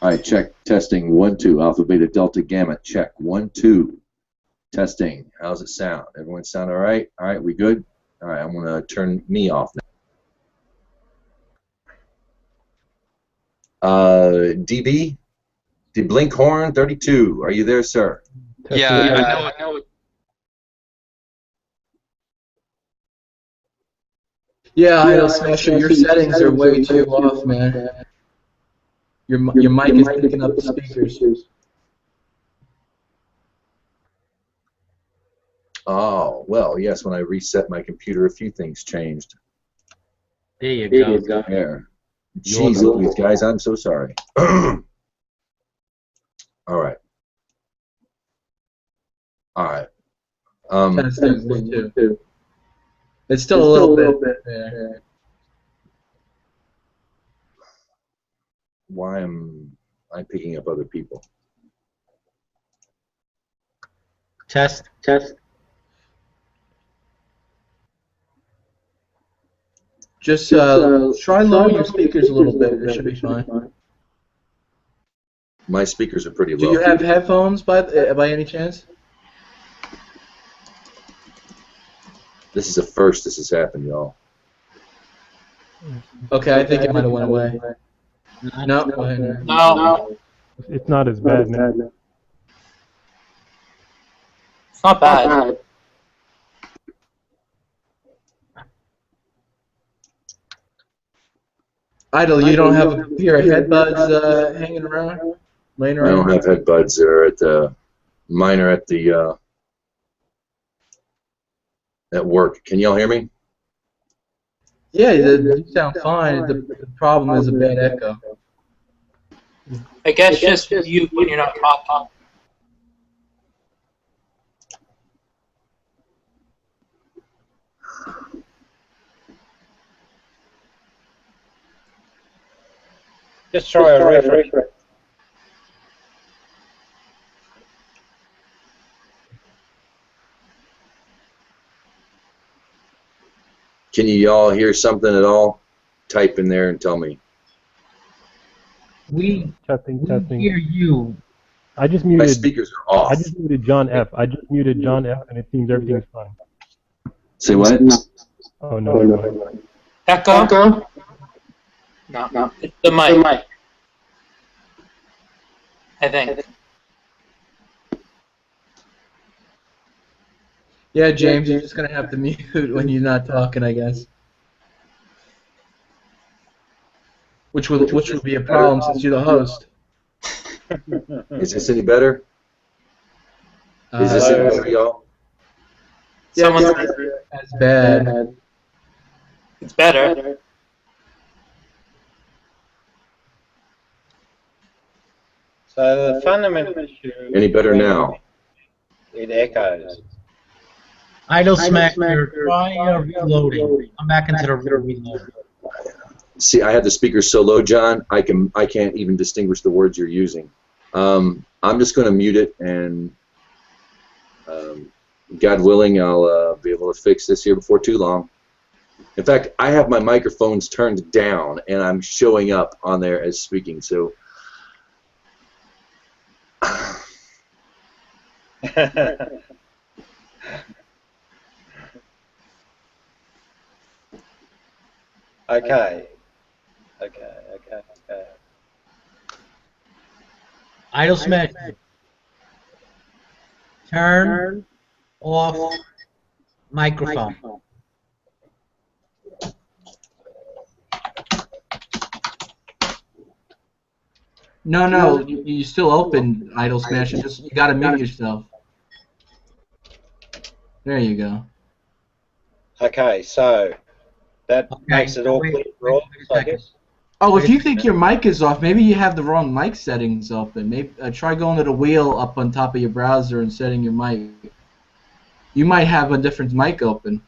All right, check. Testing. 1, 2. Alpha, beta, delta, gamma. Check. 1, 2. Testing. How's it sound? Everyone sound all right? All right, we good? All right, I'm going to turn me off now. DB? Blinkhorn 32. Are you there, sir? Yeah, I know. Yeah, I know, Smasher. Your settings are way too off, man. Your mic is picking up the speakers. Oh, well, yes, when I reset my computer, a few things changed. There you go. There. Jeez Louise, guys, I'm so sorry. All right. All right. Testing, 1, 2. It's still a little bit there. Why am I picking up other people? Test. Just try lower your speakers a little bit. It should be fine. My speakers are pretty low. Do you have headphones by any chance? This is the first this has happened, y'all. Okay, I think it might have went away. No, go ahead. No, It's not as bad now. it's not bad. Idle, you don't have a pair of headbuds hanging around, laying I around? don't have headbuds. They're at the mine are at the at work. Can y'all hear me? Yeah, you sound fine. The problem is a bad echo. I guess just you when you're not talking. Just try a refresh. Can you all hear something at all? Type in there and tell me. We Testing. hear you. I just My muted. speakers are off. I just muted John F. I just muted John F. and it seems everything's fine. Say what? Oh no, never mind. Echo? No. It's the mic. I think. Yeah, James, you're just gonna have to mute when you're not talking, I guess. Which will be a problem since you're the host. Is this any better? Is this any better, y'all? Yeah, Someone's that's bad. It's better. So the fundamental issue. Any better now? It echoes. Idle Smacker, try reloading. I'm back into the reload. See, I have the speakers so low, John. I can't even distinguish the words you're using. I'm just going to mute it, and God willing, I'll be able to fix this here before too long. In fact, I have my microphones turned down, and I'm showing up on there as speaking. So. Okay. Idle Smacker. Turn off microphone. No, you still open, Idle Smasher. Just you gotta mute yourself. There you go. Okay, so that makes it all clear for all, I guess. Oh, if you think your mic is off, maybe you have the wrong mic settings open. Maybe try going to the wheel up on top of your browser and setting your mic. You might have a different mic open.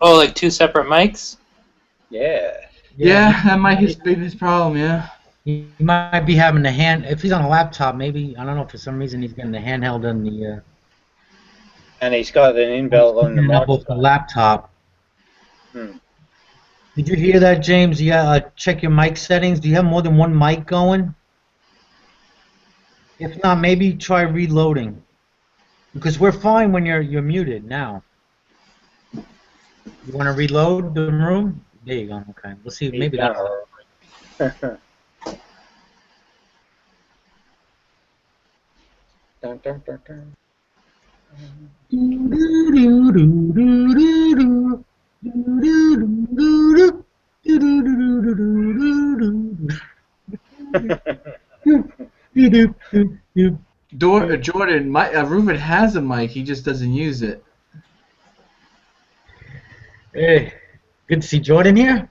Oh, like two separate mics? Yeah. Yeah, that might be his problem, yeah. He might be having the hand. If he's on a laptop, maybe, I don't know, for some reason he's getting the handheld on the. And he's got an inbuilt on the microphone. Laptop. Did you hear that, James? Yeah, check your mic settings. Do you have more than one mic going? If not, maybe try reloading. Because we're fine when you're muted now. You want to reload the room? There you go. Okay. We'll see. Maybe that's. Dun, dun, dun, dun. Jordan, Reuben has a mic, he just doesn't use it. Hey, good to see Jordan here.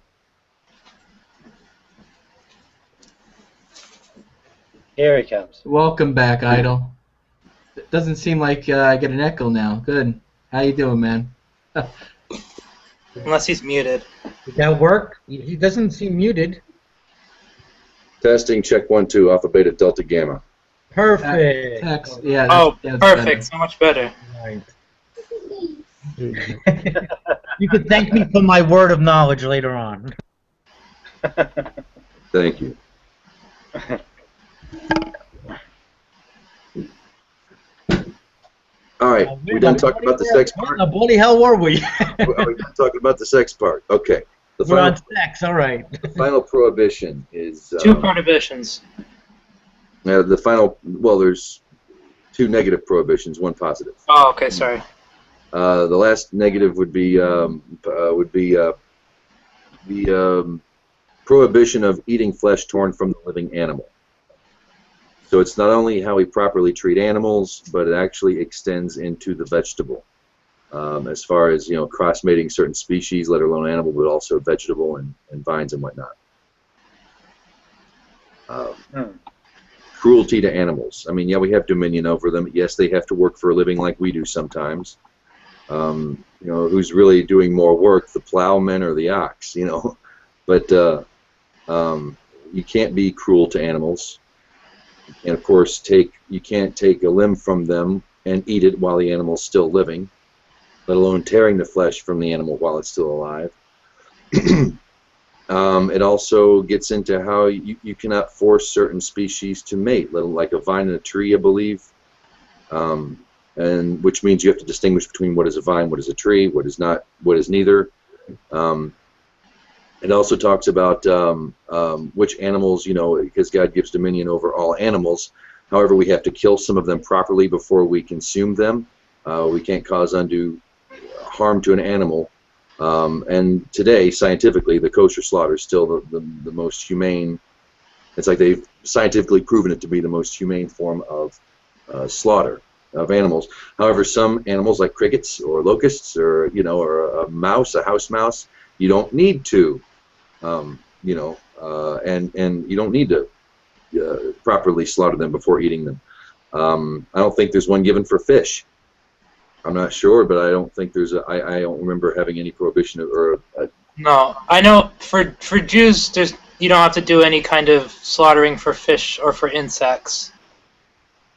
Here he comes. Welcome back, Idle. It doesn't seem like I get an echo now. Good. How you doing, man? Unless he's muted. Did that work? He doesn't seem muted. Testing, check 1, 2, alpha, beta, delta, gamma. Perfect. Text, yeah. Oh, that's perfect. better. So much better. Right. You could thank me for my word of knowledge later on. Thank you. All right, we done talking about the sex part? What in the bloody hell were we? We're done talking about the sex part. Okay. We're on sex, all right. The final prohibition is... Two prohibitions. The final... Well, there's 2 negative prohibitions, 1 positive. Oh, okay, sorry. The last negative would be the prohibition of eating flesh torn from the living animal. So it's not only how we properly treat animals, but it actually extends into the vegetable. As far as, cross-mating certain species, let alone animal, but also vegetable and vines and whatnot. Cruelty to animals. I mean, yeah, we have dominion over them. Yes, they have to work for a living like we do sometimes. Who's really doing more work, the plowman or the ox? But you can't be cruel to animals, and of course you can't take a limb from them and eat it while the animal's still living, let alone tearing the flesh from the animal while it's still alive. It also gets into how you cannot force certain species to mate, like a vine and a tree, I believe, and which means you have to distinguish between what is a vine, what is a tree, what is not, what is neither. It also talks about which animals, because God gives dominion over all animals. However, we have to kill some of them properly before we consume them. We can't cause undue harm to an animal. And today, scientifically, the kosher slaughter is still the most humane. It's like they've scientifically proven it to be the most humane form of slaughter of animals. However, some animals like crickets or locusts or or a mouse, a house mouse, you don't need to, and you don't need to properly slaughter them before eating them. I don't think there's one given for fish. I'm not sure, but I don't think there's I don't remember having any prohibition or No, I know for Jews, you don't have to do any kind of slaughtering for fish or for insects.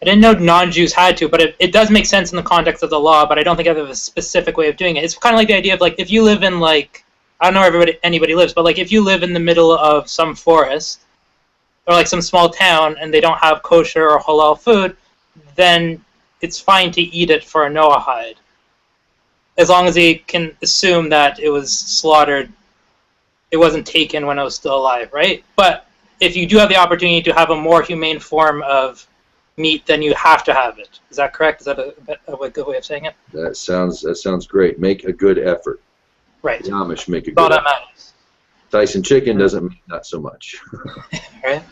I didn't know non-Jews had to, but it does make sense in the context of the law, but I don't think I have a specific way of doing it. It's kind of like the idea of, like, if you live in, like, I don't know where anybody lives, but, like, if you live in the middle of some forest or, like, some small town and they don't have kosher or halal food, then it's fine to eat it for a Noachide, as long as they can assume that it was slaughtered, it wasn't taken when it was still alive, right? But if you do have the opportunity to have a more humane form of meat, then you have to have it. Is that correct? Is that a good way of saying it? That sounds great. Make a good effort. Right. The Amish make a That's all good that matters. Tyson chicken doesn't mean not so much. Right.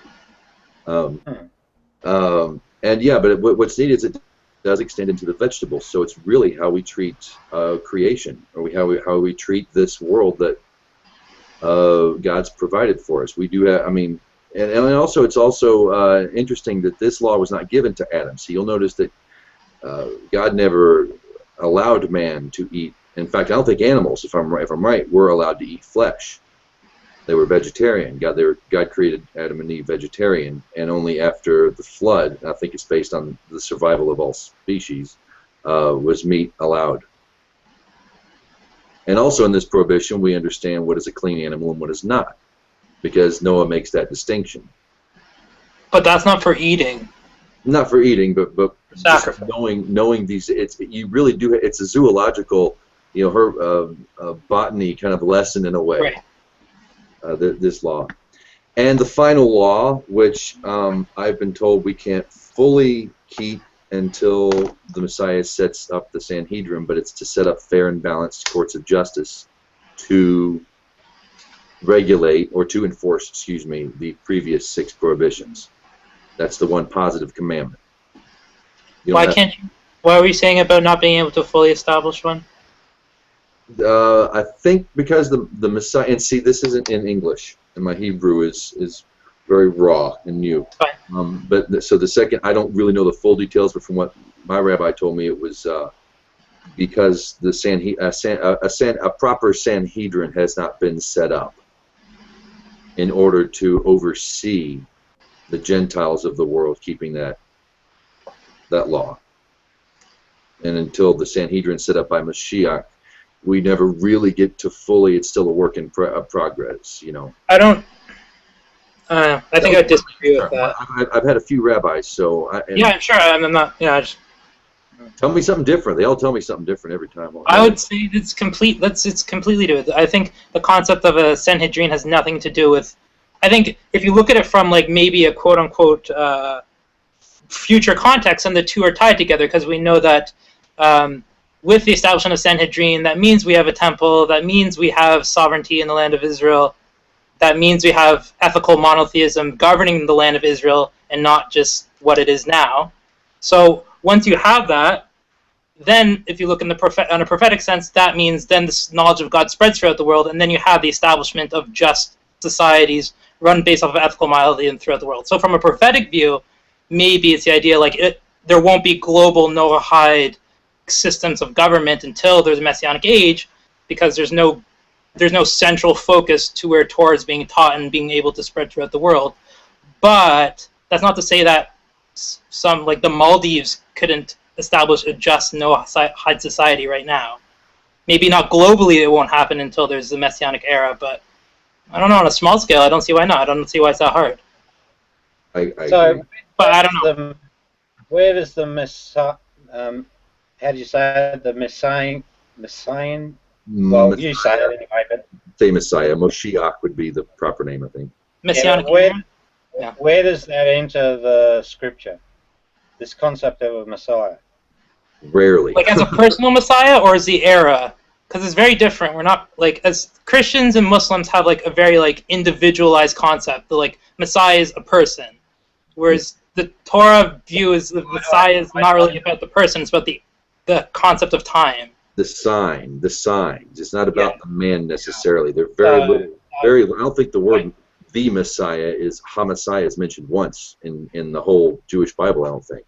And yeah, but what's neat is it does extend into the vegetables. So it's really how we treat creation, or how we treat this world that God's provided for us. We do have, and also it's also interesting that this law was not given to Adam. So you'll notice that God never allowed man to eat. In fact, I don't think animals, if I'm right, were allowed to eat flesh. They were vegetarian. God created Adam and Eve vegetarian, and only after the flood, I think it's based on the survival of all species, was meat allowed. And also in this prohibition, we understand what is a clean animal and what is not, because Noah makes that distinction. But that's not for eating. Not for eating, but sacrifice. Knowing these, you really do. It's a zoological, botany kind of lesson in a way. Right. This law, and the final law, which I've been told we can't fully keep until the Messiah sets up the Sanhedrin, but it's to set up fair and balanced courts of justice to regulate or to enforce, the previous 6 prohibitions. That's the one positive commandment. Why can't you? Why are we saying about not being able to fully establish one? I think because the Messiah, and see, this isn't in English, and my Hebrew is very raw and new. But so the second, I don't really know the full details, but from what my rabbi told me, it was because a proper Sanhedrin has not been set up in order to oversee the Gentiles of the world keeping that law. And until the Sanhedrin set up by Mashiach, we never really get to fully. It's still a work in progress, I don't. I think I disagree with that. I've had a few rabbis, so. Yeah, sure. I'm not. Yeah. Tell me something different. They all tell me something different every time. I would say it's complete. It's completely different. I think the concept of a Sanhedrin has nothing to do with. I think if you look at it from like maybe a quote unquote future context, and the two are tied together, because we know that. With the establishment of Sanhedrin, that means we have a temple, that means we have sovereignty in the land of Israel, that means we have ethical monotheism governing the land of Israel and not just what it is now. So once you have that, then if you look in on a prophetic sense, that means then this knowledge of God spreads throughout the world, and then you have the establishment of just societies run based off of ethical monotheism throughout the world. So from a prophetic view, maybe it's the idea there won't be global Noachide systems of government until there's a messianic age, because there's no there's no central focus to where Torah is being taught and being able to spread throughout the world. But that's not to say that some, like the Maldives, couldn't establish a just Noachide society right now. Maybe not globally, it won't happen until there's the Messianic era, but I don't know, on a small scale, I don't see why not. I don't see why it's that hard. I So, agree. But I don't know. Where does the Messiah, how do you say it? The Messiah? Well, you say it anyway, but Say Messiah. Moshiach would be the proper name, I think. Messianic yeah, era? where does that enter the scripture? This concept of a Messiah. Rarely. Like as a personal Messiah, or as the era? Because it's very different. We're not, like, as Christians and Muslims have like a very like individualized concept. The like Messiah is a person, whereas the Torah view is the Messiah is not really about the person. It's about the concept of time. The signs. It's not about the man necessarily. They're very little. Very. I don't think the word "the Messiah" is "ha-Messiah" is mentioned once in the whole Jewish Bible. I don't think.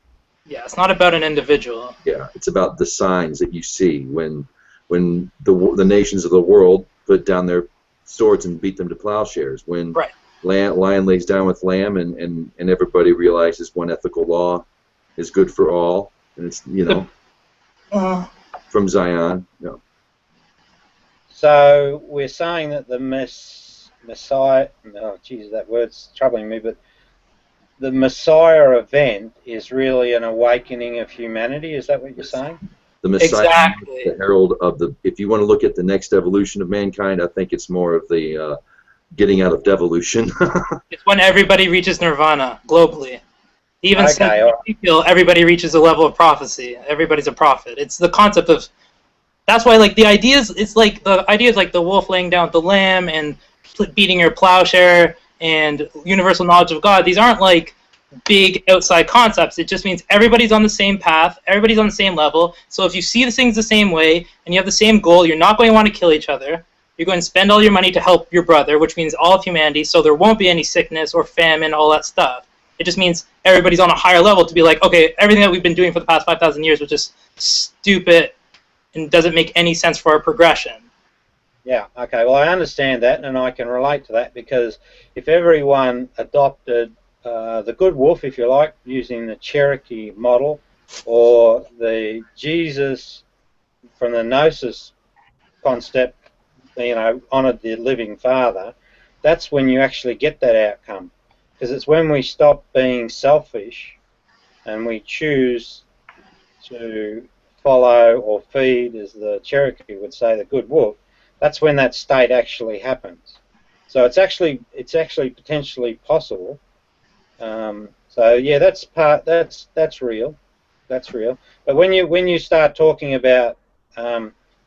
Yeah, it's not about an individual. Yeah, it's about the signs that you see when the nations of the world put down their swords and beat them to plowshares. When lion lays down with lamb, and everybody realizes one ethical law is good for all, and it's from Zion. No. So we're saying that the Messiah. Oh, Jesus, that word's troubling me. But the Messiah event is really an awakening of humanity. Is that what you're saying? The Messiah, exactly. The herald of the. If you want to look at the next evolution of mankind, I think it's more of the getting out of devolution. It's when everybody reaches nirvana globally. Even okay, everybody reaches a level of prophecy. Everybody's a prophet. It's the concept of. That's why, like, the ideas. It's like the ideas like the wolf laying down with the lamb and beating your plowshare and universal knowledge of God. These aren't like big outside concepts. It just means everybody's on the same path, everybody's on the same level. So if you see the things the same way and you have the same goal, you're not going to want to kill each other. You're going to spend all your money to help your brother, which means all of humanity, so there won't be any sickness or famine, all that stuff. It just means everybody's on a higher level to be like, okay, everything that we've been doing for the past 5,000 years was just stupid and doesn't make any sense for our progression. Yeah, okay, well I understand that and I can relate to that, because if everyone adopted the good wolf, if you like, using the Cherokee model, or the Jesus from the Gnosis concept, honoured the living Father, that's when you actually get that outcome. Because it's when we stop being selfish and we choose to follow or feed, as the Cherokee would say, the good wolf, that's when that state actually happens. So it's actually potentially possible. So yeah, that's real. That's real. But when you start talking about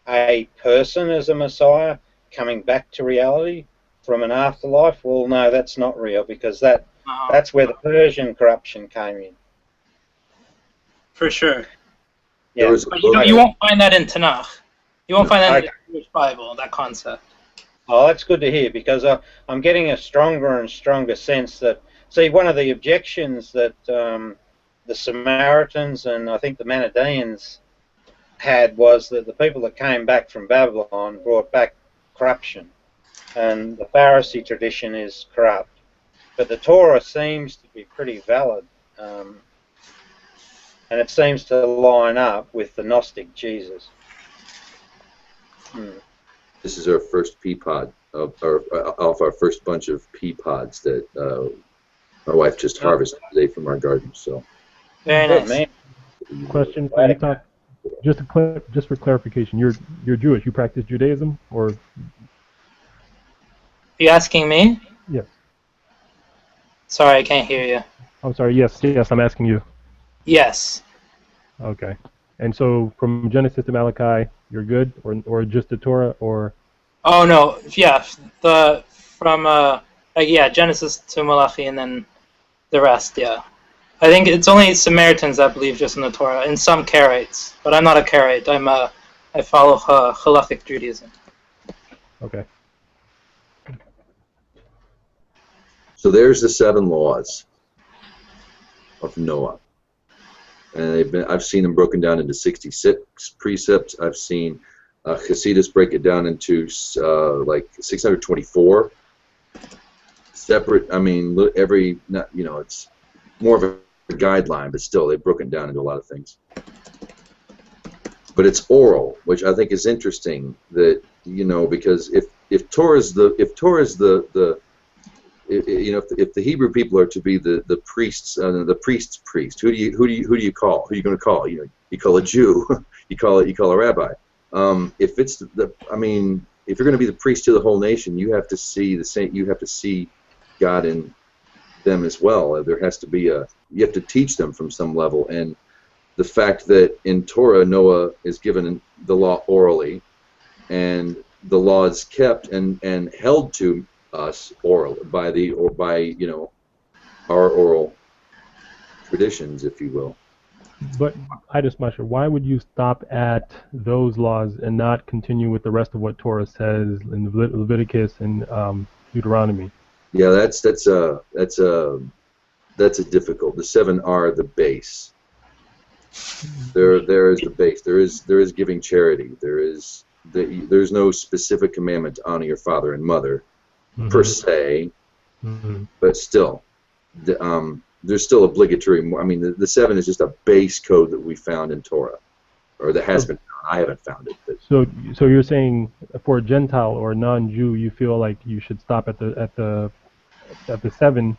a person as a Messiah coming back to reality from an afterlife, well, no, that's not real, because that's where the Persian corruption came in. For sure. Yeah. But you won't find that in Tanakh. You won't find that in the Jewish Bible, that concept. Oh, that's good to hear, because I'm getting a stronger and stronger sense that, see, one of the objections that the Samaritans and I think the Manichaeans had was that the people that came back from Babylon brought back corruption, and the Pharisee tradition is corrupt. But the Torah seems to be pretty valid, and it seems to line up with the Gnostic Jesus. This is our first pea pod of our first bunch of pea pods that my wife just harvested today from our garden. So very nice. Man. Question for you, Tom. Just for clarification, you're Jewish. You practice Judaism, or? Are you asking me? Yes. Sorry, I can't hear you. I'm sorry. Yes, I'm asking you. Yes. Okay. And so from Genesis to Malachi, you're good, or just the Torah, or? Oh no, yeah, from Genesis to Malachi, and then the rest. Yeah, I think it's only Samaritans that believe just in the Torah, and some Karaites, but I'm not a Karaite. I follow Halachic Judaism. Okay. So there's the 7 laws of Noah. And I've seen them broken down into 66 precepts. I've seen Hasidus break it down into like 624 separate. I mean, every it's more of a guideline, but still they've broken down into a lot of things. But it's oral, which I think is interesting. That because if Torah is the if the Hebrew people are to be the priests, the priest's priest, who do you call? Who are you going to call? You call a Jew, you call a rabbi. If it's if you're going to be the priest to the whole nation, you have to see you have to see God in them as well. There has to be you have to teach them from some level. And the fact that in Torah Noah is given the law orally, and the law is kept and held to us oral by our oral traditions, if you will. But I just not sure. Why would you stop at those laws and not continue with the rest of what Torah says in Leviticus and Deuteronomy? Yeah, that's a difficult. The 7 are the base. There is the base. There is giving charity. There's no specific commandment to honor your father and mother, per se, but still, there's still obligatory. The 7 is just a base code that we found in Torah, or that has been found. I haven't found it. But. So you're saying for a Gentile or a non-Jew, you feel like you should stop at the 7,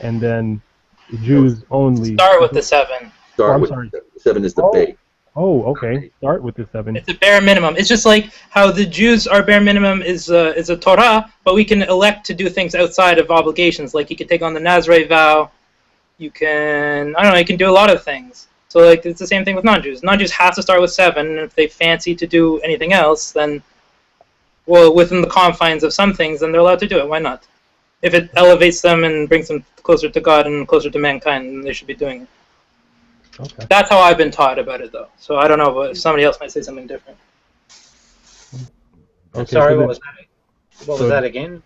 and then the Jews only Start with the 7. The 7 is the base. Oh, okay. Start with the 7. It's a bare minimum. It's just like how the Jews' our bare minimum is a Torah, but we can elect to do things outside of obligations. Like you can take on the Nazarite vow. You can you can do a lot of things. So like it's the same thing with non-Jews. Non-Jews have to start with 7, and if they fancy to do anything else, then within the confines of some things, then they're allowed to do it. Why not? If it elevates them and brings them closer to God and closer to mankind, then they should be doing it. Okay. That's how I've been taught about it, though. So I don't know, but if somebody else might say something different. Okay, sorry, what was that? What was that again?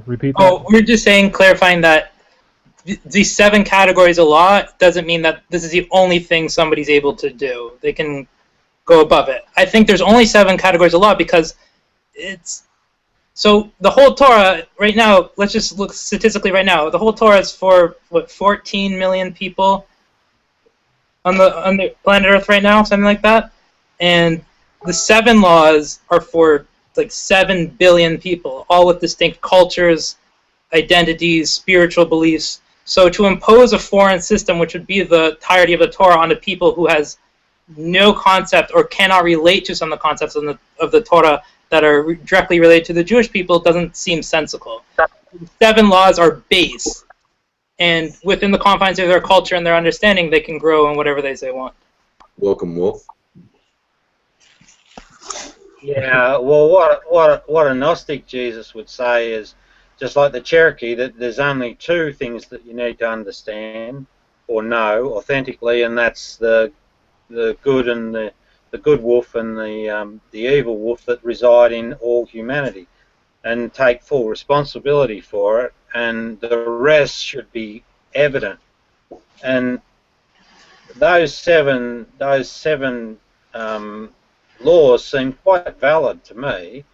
Repeat that. Oh, we're just clarifying that these 7 categories of law doesn't mean that this is the only thing somebody's able to do. They can go above it. I think there's only 7 categories of law because it's... So the whole Torah right now, let's just look statistically right now, the whole Torah is for, 14 million people on the planet Earth right now, something like that. And the 7 laws are for like 7 billion people, all with distinct cultures, identities, spiritual beliefs. So to impose a foreign system, which would be the entirety of the Torah, onto people who has no concept or cannot relate to some of the concepts of the Torah that are directly related to the Jewish people, doesn't seem sensible. 7 laws are base, and within the confines of their culture and their understanding, they can grow in whatever they want. Welcome, Wolf. Yeah, well, what a Gnostic Jesus would say is, just like the Cherokee, that there's only 2 things that you need to understand or know authentically, and that's the good and the good wolf and the evil wolf that reside in all humanity, and take full responsibility for it, and the rest should be evident. And those seven laws seem quite valid to me,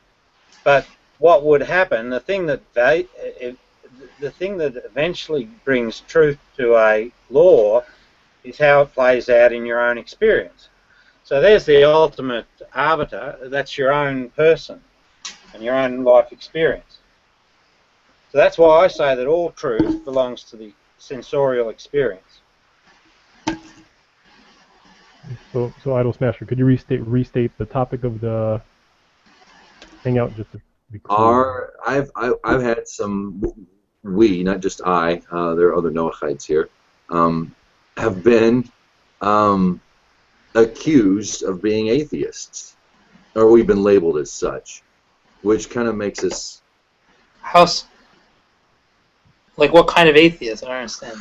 but what would happen, the thing that eventually brings truth to a law is how it plays out in your own experience. So there's the ultimate arbiter, that's your own person and your own life experience. So that's why I say that all truth belongs to the sensorial experience. So Idol Smasher, could you restate the topic of the hangout just to be clear? I've had some, not just I, there are other Noachides here, have been accused of being atheists, or we've been labeled as such, which kind of makes us... Like what kind of atheist? I don't understand.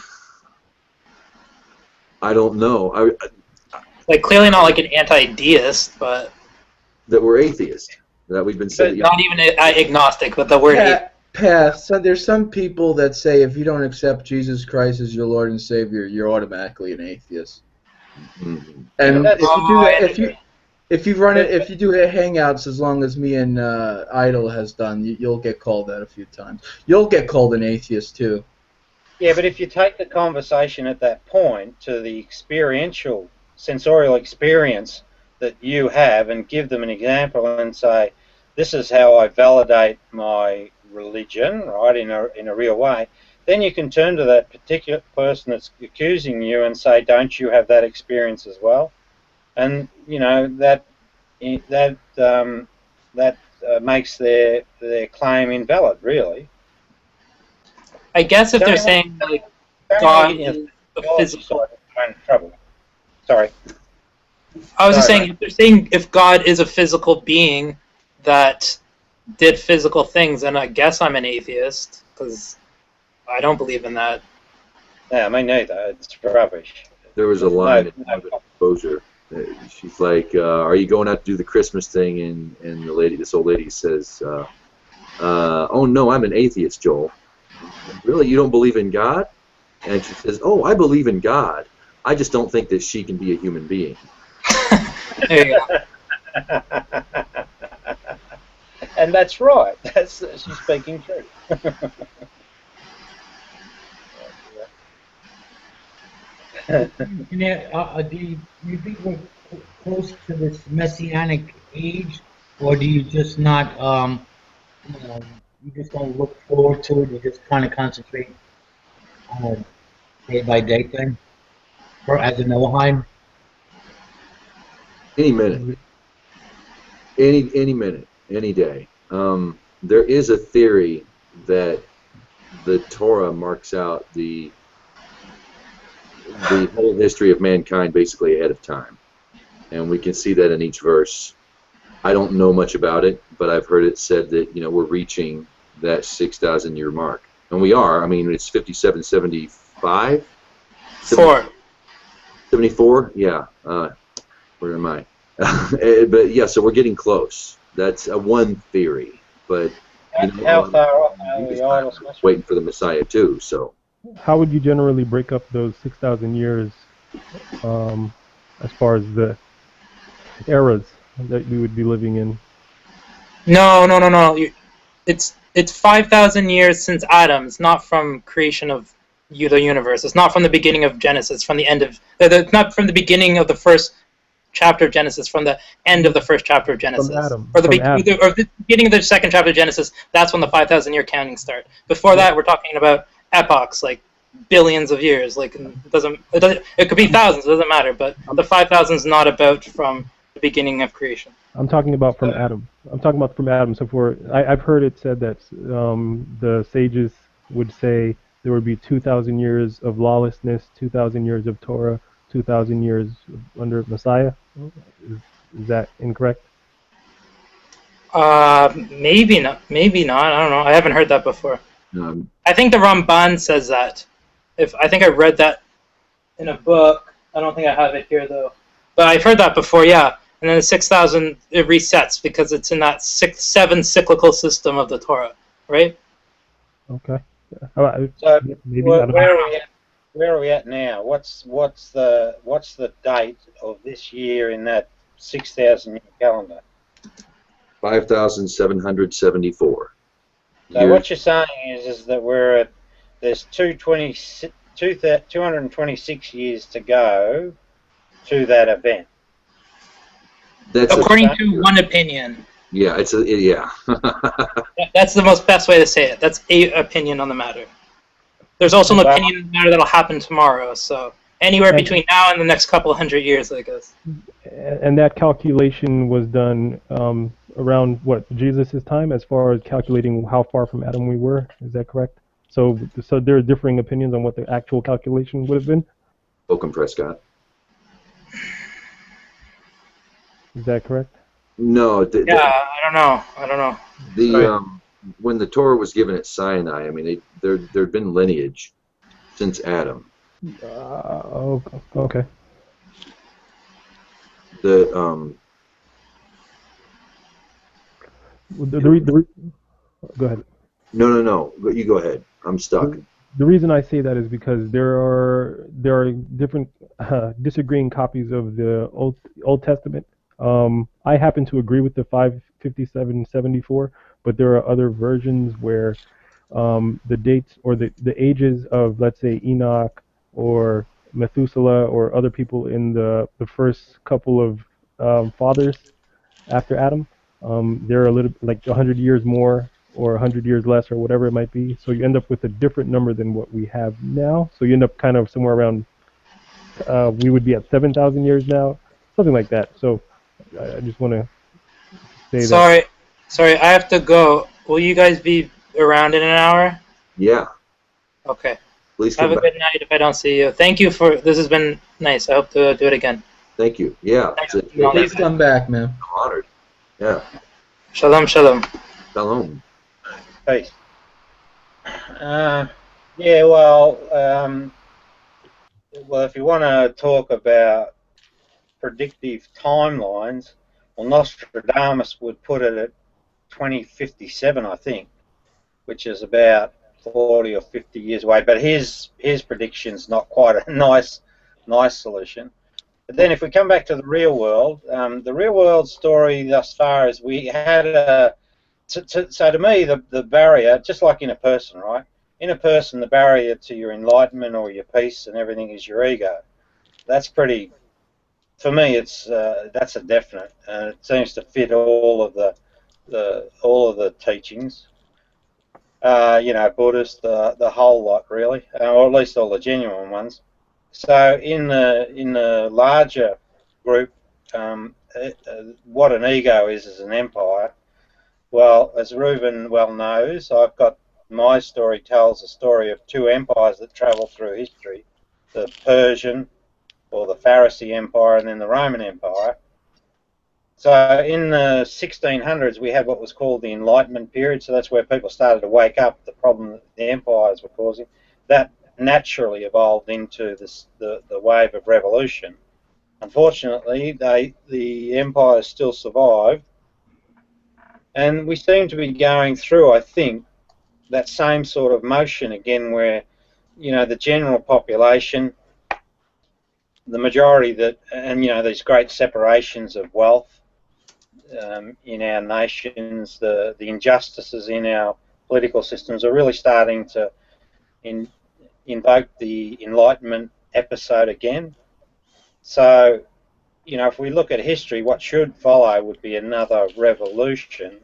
I don't know. Like clearly not like an anti-theist, but... That we're atheists. That we've been saying... Not even agnostic, but the word atheist. So there's some people that say if you don't accept Jesus Christ as your Lord and Savior, you're automatically an atheist. Mm-hmm. And if you do that, If you run it, if you do hangouts as long as me and Idol has done, you'll get called that a few times. You'll get called an atheist too. Yeah, but if you take the conversation at that point to the experiential, sensorial experience that you have and give them an example and say, this is how I validate my religion, right, in a real way, then you can turn to that particular person that's accusing you and say, don't you have that experience as well? And, you know, that makes their claim invalid, really. I guess if they're saying like God is a physical. Trouble. Sorry. I was just saying if they're saying if God is a physical being that did physical things, then I guess I'm an atheist because I don't believe in that. Yeah, me neither. It's rubbish. There was a line in Exposure. She's like, "Are you going out to do the Christmas thing?" And the lady, this old lady, says, "Oh no, I'm an atheist, Joel." Really, you don't believe in God? And she says, "Oh, I believe in God. I just don't think that she can be a human being." There you go. And that's right. She's speaking truth. Do you think we're close to this messianic age, or do you just not, you just don't look forward to it, you just kind of concentrate on a day-by-day thing, or as a Noahide? Any minute, any minute, any day. There is a theory that the Torah marks out the whole history of mankind basically ahead of time, and we can see that in each verse. I don't know much about it, but I've heard it said that we're reaching that 6,000 year mark, and we are. I mean, it's 5775. 74. Yeah. Where am I? But yeah, so we're getting close. That's one theory, but how far off are we? Waiting for the Messiah too. So. How would you generally break up those 6,000 years as far as the eras that we would be living in? No. It's 5,000 years since Adam. It's not from creation of the universe. It's not from the beginning of Genesis. From the end of not from the beginning of the first chapter of Genesis. From the end of the first chapter of Genesis. From Adam. Or the beginning of the second chapter of Genesis. That's when the 5,000 year counting start. Before that, we're talking about epochs, like billions of years. Like it could be thousands. It doesn't matter. But the 5,000 is not about from the beginning of creation. I'm talking about from Adam. I'm talking about from Adam. So I've heard it said that the sages would say there would be 2,000 years of lawlessness, 2,000 years of Torah, 2,000 years under Messiah. Is that incorrect? Maybe not. Maybe not. I don't know. I haven't heard that before. I think the Ramban says that. I think I read that in a book. I don't think I have it here though. But I've heard that before. Yeah. And then the 6,000 it resets because it's in that 7 cyclical system of the Torah, right? Okay. So where are we at now? What's the date of this year in that 6,000 year calendar? 5,774. So what you're saying is that there's 226 years to go to that event. According to one opinion. Yeah, yeah. That's the most best way to say it. That's a opinion on the matter. There's also an opinion on the matter that'll happen tomorrow. So anywhere between now and the next couple hundred years, I guess. And that calculation was done around what, Jesus' time, as far as calculating how far from Adam we were. Is that correct? So there are differing opinions on what the actual calculation would have been. Welcome, Prescott. Is that correct? No. I don't know. When the Torah was given at Sinai, I mean, there'd been lineage since Adam. Okay. Go ahead. No. You go ahead. I'm stuck. The reason I say that is because there are different disagreeing copies of the Old Testament. I happen to agree with the 55774, but there are other versions where the dates or the ages of, let's say, Enoch or Methuselah or other people in the first couple of fathers after Adam, they're a little like 100 years more or 100 years less or whatever it might be. So you end up with a different number than what we have now. So you end up kind of somewhere around, we would be at 7,000 years now, something like that. So I just want to say Sorry, I have to go. Will you guys be around in an hour? Yeah. Okay. Please Have come a back. good night if I don't see you. Thank you for this. Has been nice. I hope to do it again. Thank you. Yeah. Please come back, man. I'm honored. Yeah. Shalom, shalom. Shalom. Peace. Yeah, well, if you want to talk about predictive timelines, well, Nostradamus would put it at 2057, I think, which is about 40 or 50 years away. But his prediction's not quite a nice solution. But then if we come back to the real world story thus far is we had a... So to me, the barrier, just like in a person, right? In a person, the barrier to your enlightenment or your peace and everything is your ego. That's pretty... For me, that's a definite, and it seems to fit all of the teachings. Buddhist, the whole lot really, or at least all the genuine ones. So in the larger group, what an ego is an empire. Well, as Reuben well knows, my story tells a story of two empires that travel through history: the Persian or the Pharisee Empire, and then the Roman Empire. So in the 1600s, we had what was called the Enlightenment period. So that's where people started to wake up the problem that the empires were causing. That naturally evolved into the wave of revolution. Unfortunately, the empires still survived, and we seem to be going through, I think, that same sort of motion again, where the general population, the majority these great separations of wealth in our nations, the injustices in our political systems are really starting to invoke the Enlightenment episode again. So, if we look at history, what should follow would be another revolution.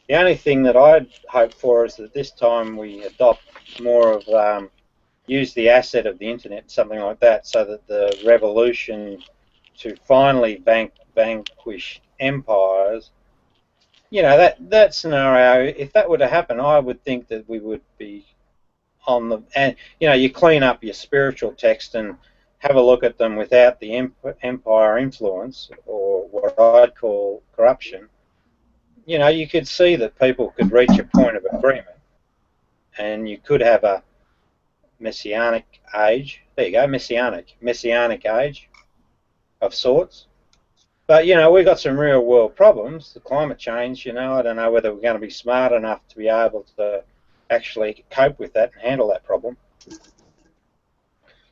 The only thing that I'd hope for is that this time we adopt more of use the asset of the internet, something like that, so that the revolution to finally vanquish empires, that scenario, if that were to happen, I would think that we would be and you clean up your spiritual text and have a look at them without the empire influence, or what I'd call corruption. You could see that people could reach a point of agreement, and you could have a messianic age. There you go, messianic age of sorts. But we've got some real world problems. The climate change. I don't know whether we're going to be smart enough to be able to actually cope with that and handle that problem.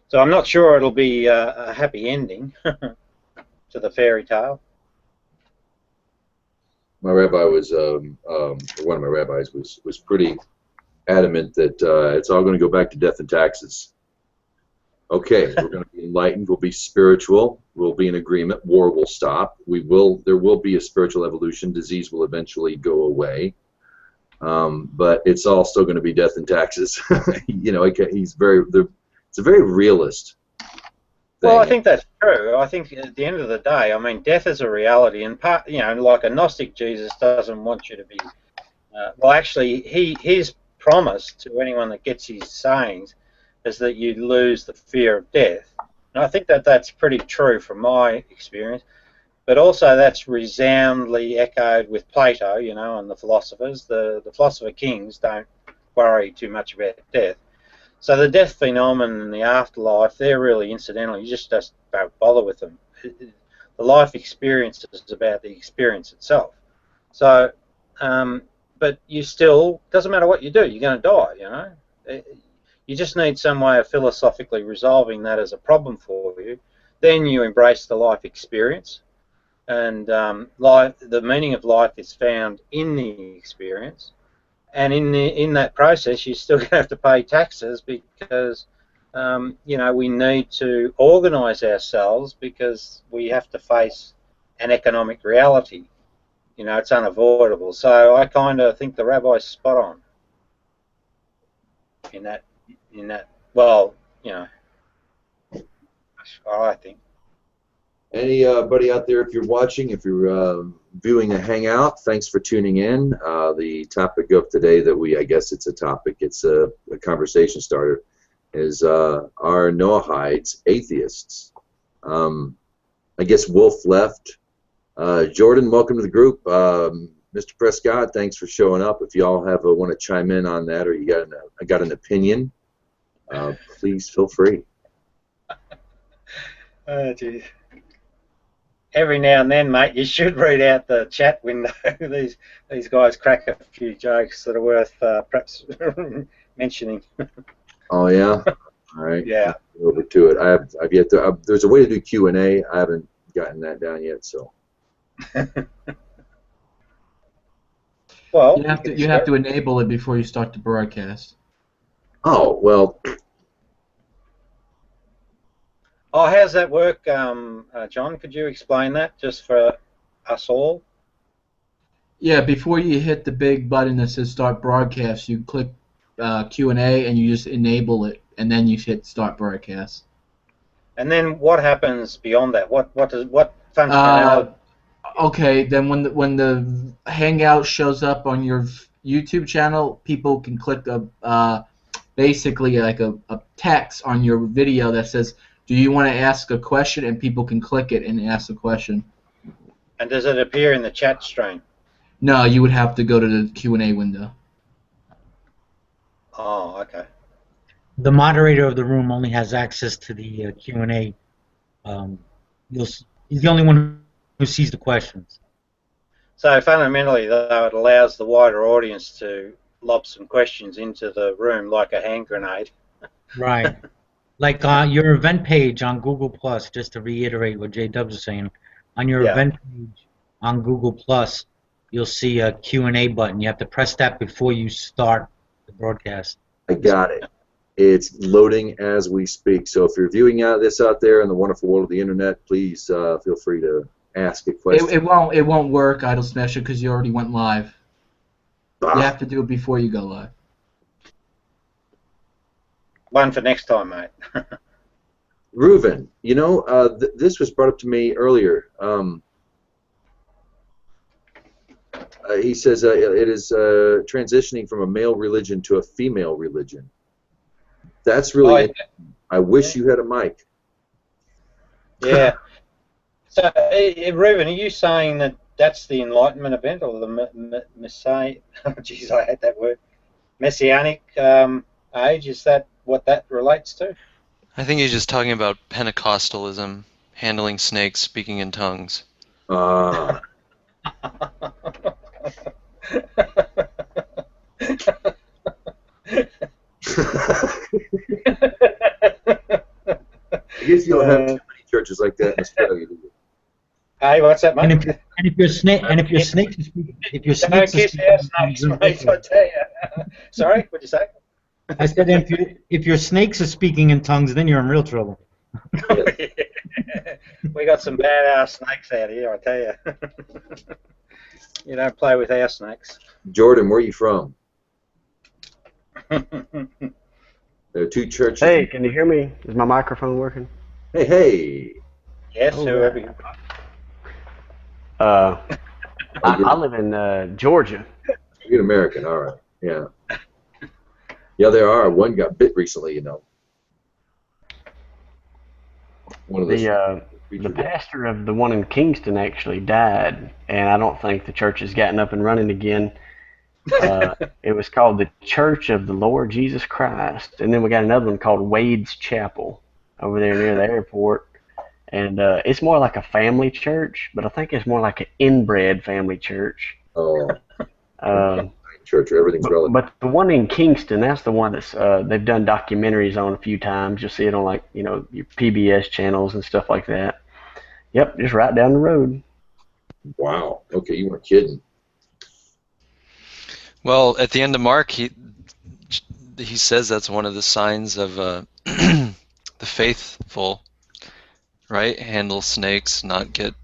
So I'm not sure it'll be a happy ending to the fairy tale. My rabbi was, one of my rabbis was pretty adamant that it's all going to go back to death and taxes. Okay, we're going to be enlightened. We'll be spiritual. We'll be in agreement. War will stop. There will be a spiritual evolution. Disease will eventually go away. But it's all still going to be death and taxes. It's a very realist thing. Well, I think that's true. I think at the end of the day, death is a reality, and like a Gnostic Jesus doesn't want you to be. Actually, his promise to anyone that gets his sayings is that you lose the fear of death, and I think that that's pretty true from my experience. But also that's resoundingly echoed with Plato, and the philosophers. The philosopher kings don't worry too much about death. So the death phenomenon and the afterlife, they're really incidental. You just don't bother with them. The life experience is about the experience itself. So, but you still, doesn't matter what you do, you're going to die, You just need some way of philosophically resolving that as a problem for you. Then you embrace the life experience. and life, the meaning of life is found in the experience, and in that process, you still have to pay taxes because you know, we need to organise ourselves because we have to face an economic reality. You know, it's unavoidable. So I kind of think the rabbi's spot on in that. Well, you know, I think. Anybody out there, if you're watching, if you're viewing the Hangout, thanks for tuning in. The topic of today I guess it's a topic, it's a conversation starter, is are Noachides atheists? I guess Wolf left. Jordan, welcome to the group. Mr. Prescott, thanks for showing up. If you all want to chime in on that, or you got an opinion, please feel free. Oh, geez. Every now and then, mate, you should read out the chat window. These guys crack a few jokes that are worth perhaps mentioning. Oh yeah. All right. Yeah. Over to it. I've yet to. There's a way to do Q&A. I haven't gotten that down yet. So. Well, you have to enable it before you start the broadcast. Oh well. Oh, how's that work, John? Could you explain that just for us all? Yeah, before you hit the big button that says Start Broadcast, you click Q&A and you just enable it, and then you hit Start Broadcast. And then what happens beyond that? What functionality? Okay, then when the Hangout shows up on your YouTube channel, people can click basically like a text on your video that says, "Do you want to ask a question?" and people can click it and ask the question. And does it appear in the chat stream? No, you would have to go to the Q&A window. Oh, okay. The moderator of the room only has access to the Q&A. He's the only one who sees the questions. So fundamentally, though, it allows the wider audience to lob some questions into the room like a hand grenade. Right. Like your event page on Google Plus, just to reiterate what J-Dubs is saying, on your event page on Google Plus, you'll see a Q&A button. You have to press that before you start the broadcast. I got it. It's loading as we speak. So if you're viewing this out there in the wonderful world of the internet, please feel free to ask a question. It won't work, Idle Smasher, because you already went live. You have to do it before you go live. One for next time, mate. Reuven, you know, this was brought up to me earlier. He says it is transitioning from a male religion to a female religion. That's really. I wish you had a mic. Yeah. So, Reuven, are you saying that that's the Enlightenment event, or the Messiah? Jeez, I hate that word. Messianic age? Is that what that relates to? I think he's just talking about Pentecostalism, handling snakes, speaking in tongues. I guess you don't have too many churches like that in Australia, do you? Hey, what's that, mate? And if your snake, and if your snakes, if your Don't snakes, kiss our snakes, mate, I tell you. Sorry, what'd you say? I said if your snakes are speaking in tongues, then you're in real trouble. We got some badass snakes out here, I tell you. You don't play with our snakes. Jordan, where are you from? There are two churches. Hey, can you hear me? Is my microphone working? Hey, hey. Yes, whoever you I live in Georgia. You're an American, all right. Yeah. Yeah, there are. One got bit recently, you know. One of The pastor of the one in Kingston actually died, and I don't think the church has gotten up and running again. It was called the Church of the Lord Jesus Christ, and then we got another one called Wade's Chapel over there near the airport, and it's more like a family church, but I think it's more like an inbred family church. Oh. Church, everything's relative. But the one in Kingston, that's the one that's they've done documentaries on a few times. You'll see it on, like, you know, your PBS channels and stuff like that. Yep, just right down the road. Wow. Okay, you weren't kidding. Well, at the end of Mark, he says that's one of the signs of the faithful, right? Handle snakes, not get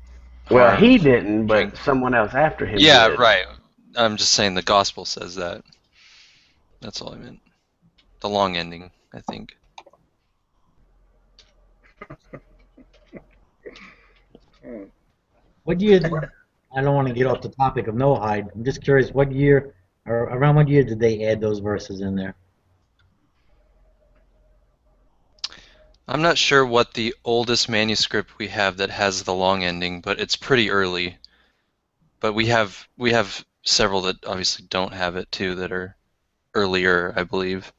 Well, harmed. he didn't, but someone else after him Yeah, did. right. I'm just saying the gospel says that. That's all I meant. The long ending, I think. What year? I don't want to get off the topic of Noahide. I'm just curious, what year or around what year did they add those verses in there? I'm not sure what the oldest manuscript we have that has the long ending, but it's pretty early. But we have several that obviously don't have it too, that are earlier, I believe.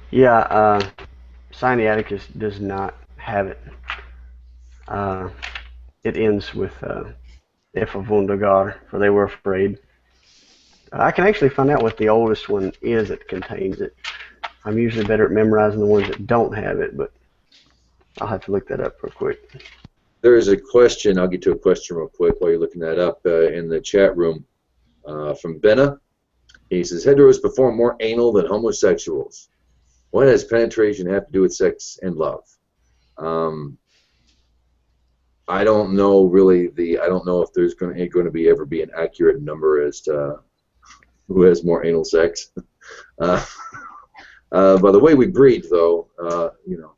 Yeah, Sinaiticus does not have it. Uh, it ends with If of Wundergar, for they were afraid. I can actually find out what the oldest one is that contains it. I'm usually better at memorizing the ones that don't have it, but I'll have to look that up real quick. There is a question. I'll get to a question real quick while you're looking that up in the chat room from Benna. He says, heteros perform more anal than homosexuals. What does penetration have to do with sex and love? I don't know really I don't know if there's going to be ever be an accurate number as to who has more anal sex. By the way we breed, though, you know.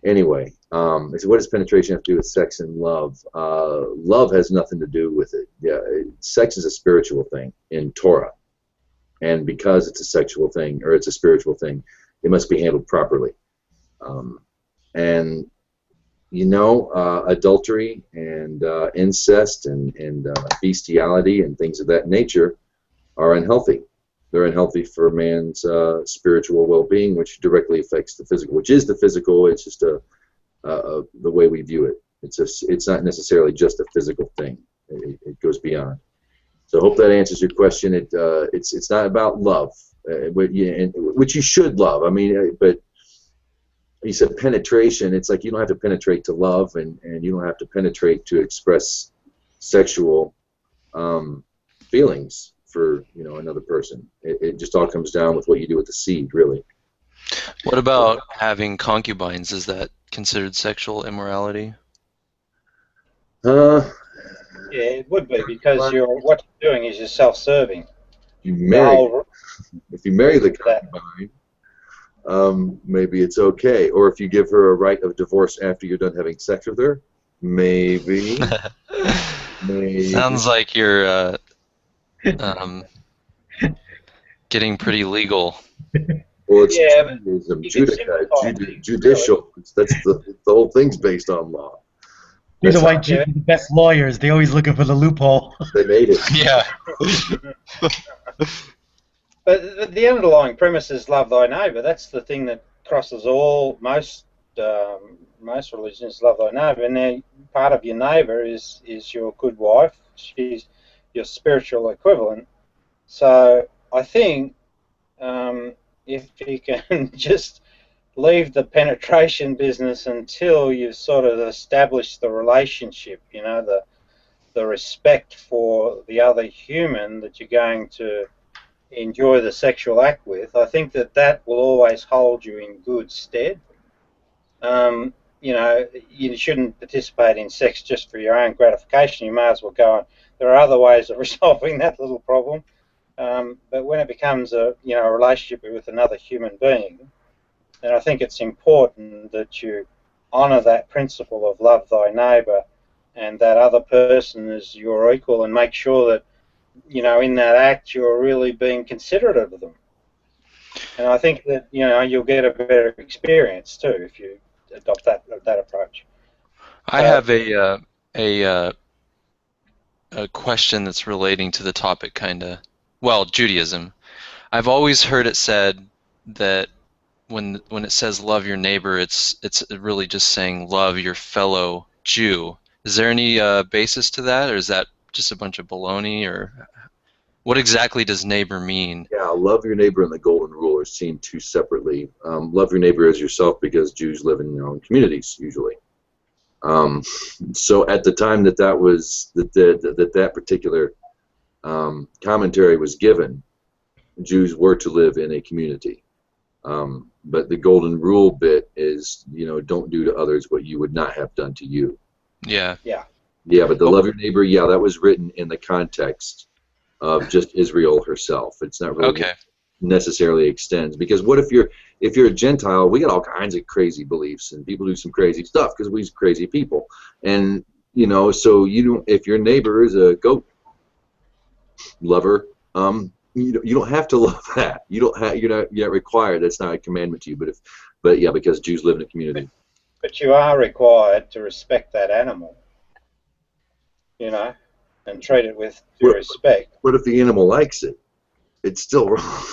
Anyway, so what does penetration have to do with sex and love? Love has nothing to do with it. Yeah, sex is a spiritual thing in Torah, and because it's a sexual thing or it's a spiritual thing, it must be handled properly. And you know, adultery and incest and bestiality and things of that nature are unhealthy. They're unhealthy for man's spiritual well-being, which directly affects the physical, which is the physical. It's just the way we view it. It's not necessarily just a physical thing. It goes beyond. So I hope that answers your question. It's not about love, which you should love. I mean, but he said penetration. It's like you don't have to penetrate to love, and you don't have to penetrate to express sexual feelings for another person. It just all comes down with what you do with the seed, really. What about having concubines? Is that considered sexual immorality? Yeah, it would be, because what you're doing is you're self-serving. If you marry the concubine, maybe it's okay. Or if you give her a right of divorce after you're done having sex with her, maybe. Maybe. Sounds like you're getting pretty legal. Well, it's judicial. That's the whole thing's based on law. These are why Jews are the best lawyers. They're always looking for the loophole. They made it. Yeah. But the underlying premise is love thy neighbour. That's the thing that crosses most religions, love thy neighbour. And then part of your neighbour is your good wife. She's your spiritual equivalent. So I think if you can just leave the penetration business until you've sort of established the relationship, the respect for the other human that you're going to enjoy the sexual act with, I think that will always hold you in good stead. You shouldn't participate in sex just for your own gratification. You may as well go on. There are other ways of resolving that little problem. But when it becomes a relationship with another human being, then I think it's important that you honour that principle of love thy neighbour, and that other person is your equal, and make sure that in that act you're really being considerate of them. And I think that you'll get a better experience too if you adopt that approach. I have a question that's relating to the topic, kind of. Well, Judaism. I've always heard it said that when it says love your neighbor, it's really just saying love your fellow Jew. Is there any basis to that, or is that just a bunch of baloney, or what exactly does neighbor mean? Yeah, love your neighbor and the golden rule are seen two separately. Love your neighbor as yourself, because Jews live in their own communities usually. So at the time that particular commentary was given, Jews were to live in a community. But the golden rule bit is, don't do to others what you would not have done to you. Yeah. Yeah. Yeah, but the love your neighbor, yeah, that was written in the context of just Israel herself. It's not really Okay. necessarily extends, because what if you're a Gentile? We got all kinds of crazy beliefs, and people do some crazy stuff because we're crazy people. And so if your neighbor is a goat lover, you don't have to love that. You're not required. That's not a commandment to you. But yeah, because Jews live in a community. But you are required to respect that animal, and treat it with due respect. What if the animal likes it? It's still wrong.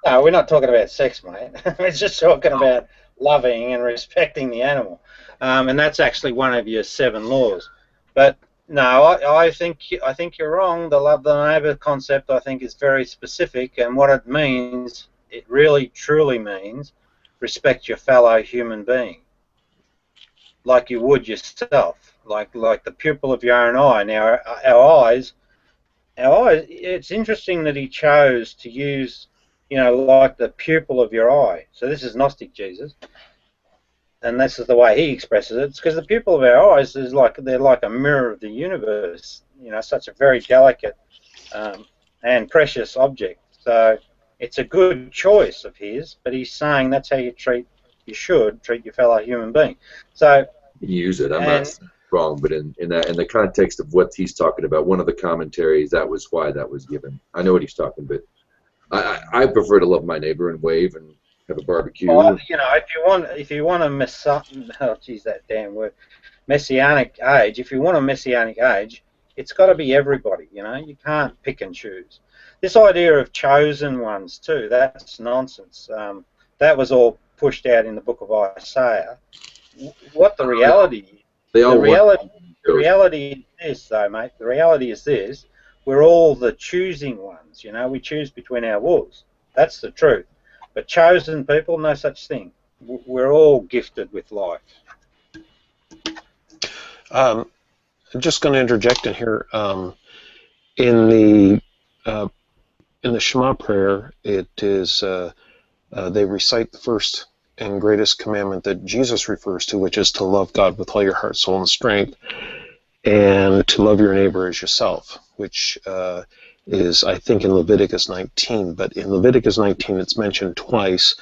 No, we're not talking about sex, mate. We're just talking about loving and respecting the animal, and that's actually one of your 7 laws. But no, I think you're wrong. The love the neighbour concept, I think, is very specific, and what it means, it really truly means, respect your fellow human being, like you would yourself, like the pupil of your own eye. Now, our eyes. It's interesting that he chose to use, like the pupil of your eye. So this is Gnostic Jesus, and this is the way he expresses it. It's because the pupil of our eyes is they're like a mirror of the universe. Such a very delicate and precious object. So it's a good choice of his, but he's saying that's how you should treat your fellow human being. So use it. I'm not wrong, but in the context of what he's talking about, one of the commentaries, that was why that was given. I know what he's talking, but I prefer to love my neighbor and wave and have a barbecue. Well, if you want a that damn word, messianic age. If you want a messianic age, it's got to be everybody. You can't pick and choose. This idea of chosen ones too, that's nonsense. That was all pushed out in the book of Isaiah. What the reality? The reality is, though, mate. The reality is this: we're all the choosing ones. We choose between our wolves. That's the truth. But chosen people, no such thing. We're all gifted with life. I'm just going to interject in here. In the Shema prayer, it is they recite the first and greatest commandment that Jesus refers to, which is to love God with all your heart, soul, and strength, and to love your neighbor as yourself, which is, I think, in Leviticus 19. But in Leviticus 19, it's mentioned twice.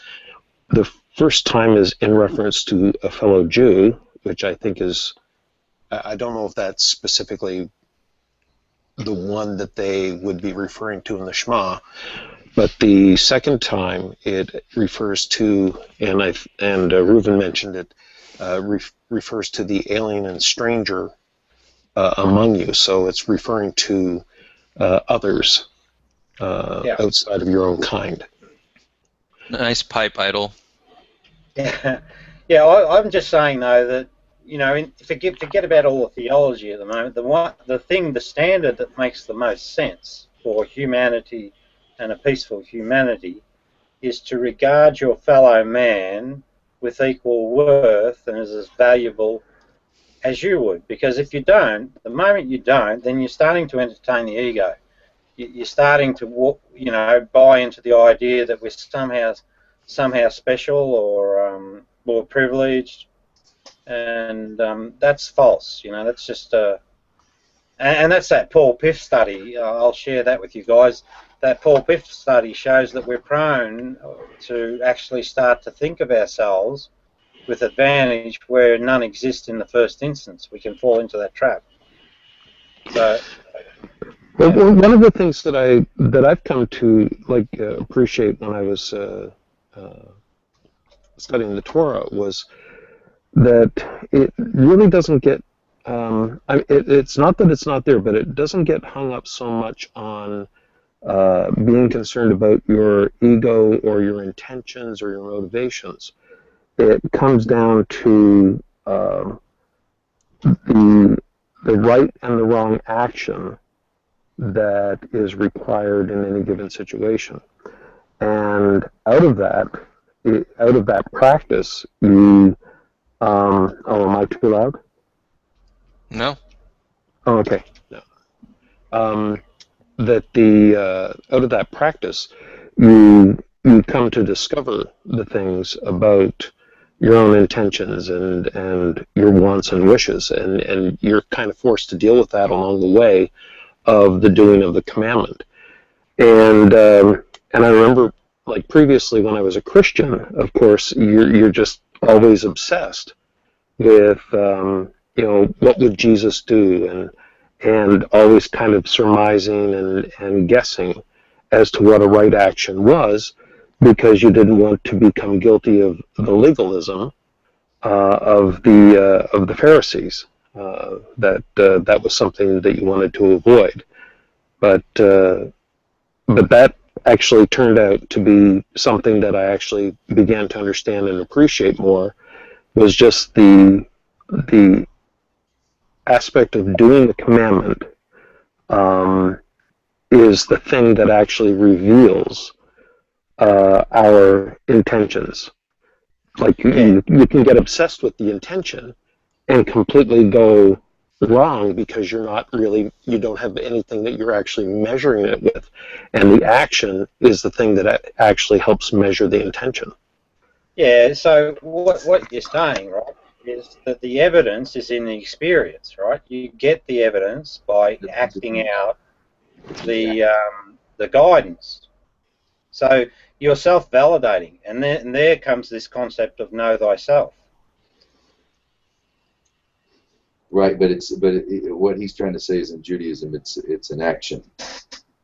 The first time is in reference to a fellow Jew, which I think is, I don't know if that's specifically the one that they would be referring to in the Shema, but the second time it refers to, and Reuven mentioned it, refers to the alien and stranger among you. So it's referring to others outside of your own kind. Nice pipe, Idol. Yeah, I'm just saying though that forget about all the theology at the moment. The standard that makes the most sense for humanity and a peaceful humanity is to regard your fellow man with equal worth and as valuable as you would. Because if you don't, the moment you don't, then you're starting to entertain the ego. You're starting to buy into the idea that we're somehow special or more privileged, and that's false. That's just and that's that Paul Piff study. I'll share that with you guys. That Paul Piff study shows that we're prone to actually start to think of ourselves with advantage where none exist in the first instance. We can fall into that trap. So, well, one of the things that I've come to appreciate when I was studying the Torah was that it really doesn't get. It's not that it's not there, but it doesn't get hung up so much on being concerned about your ego or your intentions or your motivations. It comes down to the right and the wrong action that is required in any given situation. And out of that practice, you Am I too loud? No. Oh, okay. No. That the out of that practice, you come to discover the things about your own intentions and your wants and wishes, and you're kind of forced to deal with that along the way of the doing of the commandment. And I remember, like previously when I was a Christian, of course, you're just always obsessed with what would Jesus do, and always kind of surmising and guessing as to what a right action was, because you didn't want to become guilty of the legalism of the Pharisees. That was something that you wanted to avoid, but that actually turned out to be something that I actually began to understand and appreciate more, was just the aspect of doing the commandment is the thing that actually reveals our intentions. Like you can get obsessed with the intention and completely go wrong because you don't have anything that you're actually measuring it with, and the action is the thing that actually helps measure the intention. Yeah, so what you're saying, right, is that the evidence is in the experience, right? You get the evidence by acting out the guidance. So you're self-validating, and there comes this concept of know thyself. Right, but what he's trying to say is in Judaism, it's an action.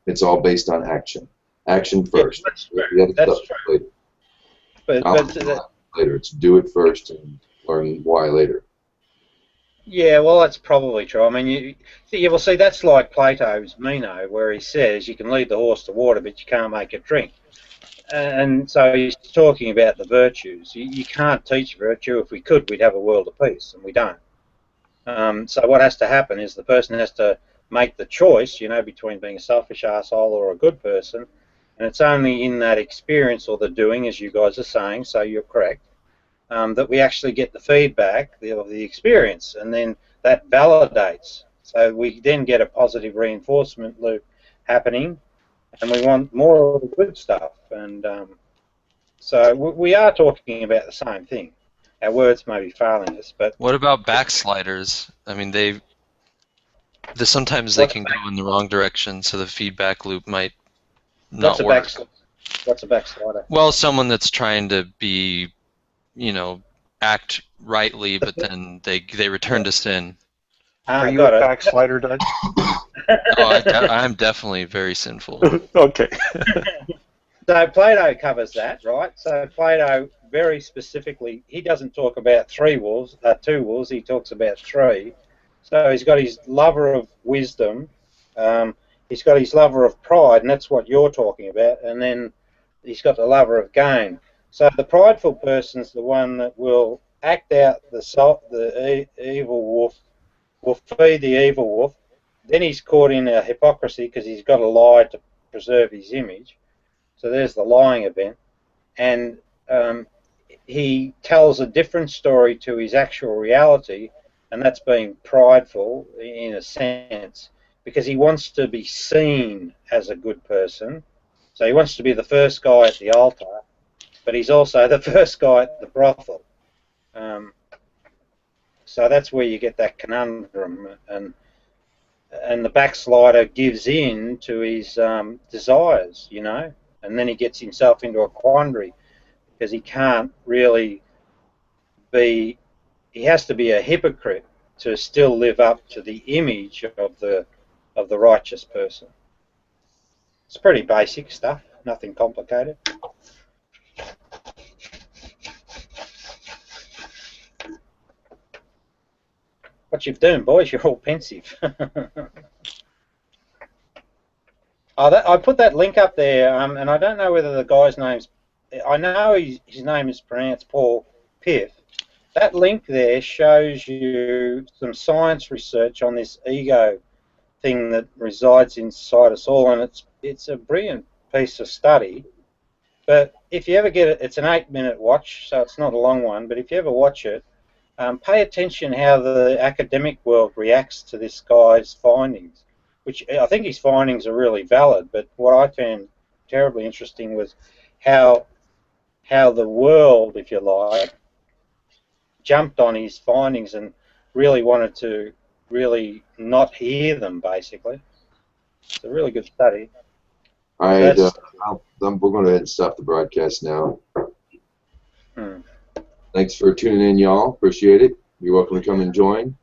It's all based on action. Action first. Yeah, that's true. Later. Later, it's do it first and learn why later. Yeah, well, that's probably true. I mean, you will see that's like Plato's Meno, where he says you can lead the horse to water, but you can't make it drink. And so he's talking about the virtues. You can't teach virtue. If we could, we'd have a world of peace, and we don't. So what has to happen is the person has to make the choice, between being a selfish asshole or a good person, and it's only in that experience or the doing, as you guys are saying, so you're correct, that we actually get the feedback of the experience, and then that validates. So we then get a positive reinforcement loop happening, and we want more of the good stuff. And so we are talking about the same thing. Our words may be failing us, but what about backsliders? I mean, sometimes they can go in the wrong direction, so the feedback loop might not work. What's a backslider? Well, someone that's trying to be, act rightly, but then they return to sin. Are you a backslider, Doug? I'm definitely very sinful. Okay. So Plato covers that, right? So Plato very specifically, he doesn't talk about two wolves, he talks about three. So he's got his lover of wisdom, he's got his lover of pride, and that's what you're talking about, and then he's got the lover of gain. So the prideful person's the one that will act out the evil wolf, will feed the evil wolf, then he's caught in a hypocrisy because he's got to lie to preserve his image. So there's the lying event, and he tells a different story to his actual reality, and that's being prideful in a sense, because he wants to be seen as a good person. So he wants to be the first guy at the altar, but he's also the first guy at the brothel. So that's where you get that conundrum, and the backslider gives in to his desires, and then he gets himself into a quandary because he can't really he has to be a hypocrite to still live up to the image of the righteous person. It's pretty basic stuff, nothing complicated. What you've done, boys, you're all pensive. I put that link up there, and I don't know whether the guy's name's... I know his name is pronounced Paul Piff. That link there shows you some science research on this ego thing that resides inside us all, and it's a brilliant piece of study. But if you ever get it, it's an 8-minute watch, so it's not a long one, but if you ever watch it, pay attention how the academic world reacts to this guy's findings, which I think his findings are really valid, but what I found terribly interesting was how the world, if you like, jumped on his findings and really wanted to really not hear them, basically. It's a really good study. All right, we're going to go ahead and stop the broadcast now. Thanks for tuning in, y'all. Appreciate it. You're welcome to come and join.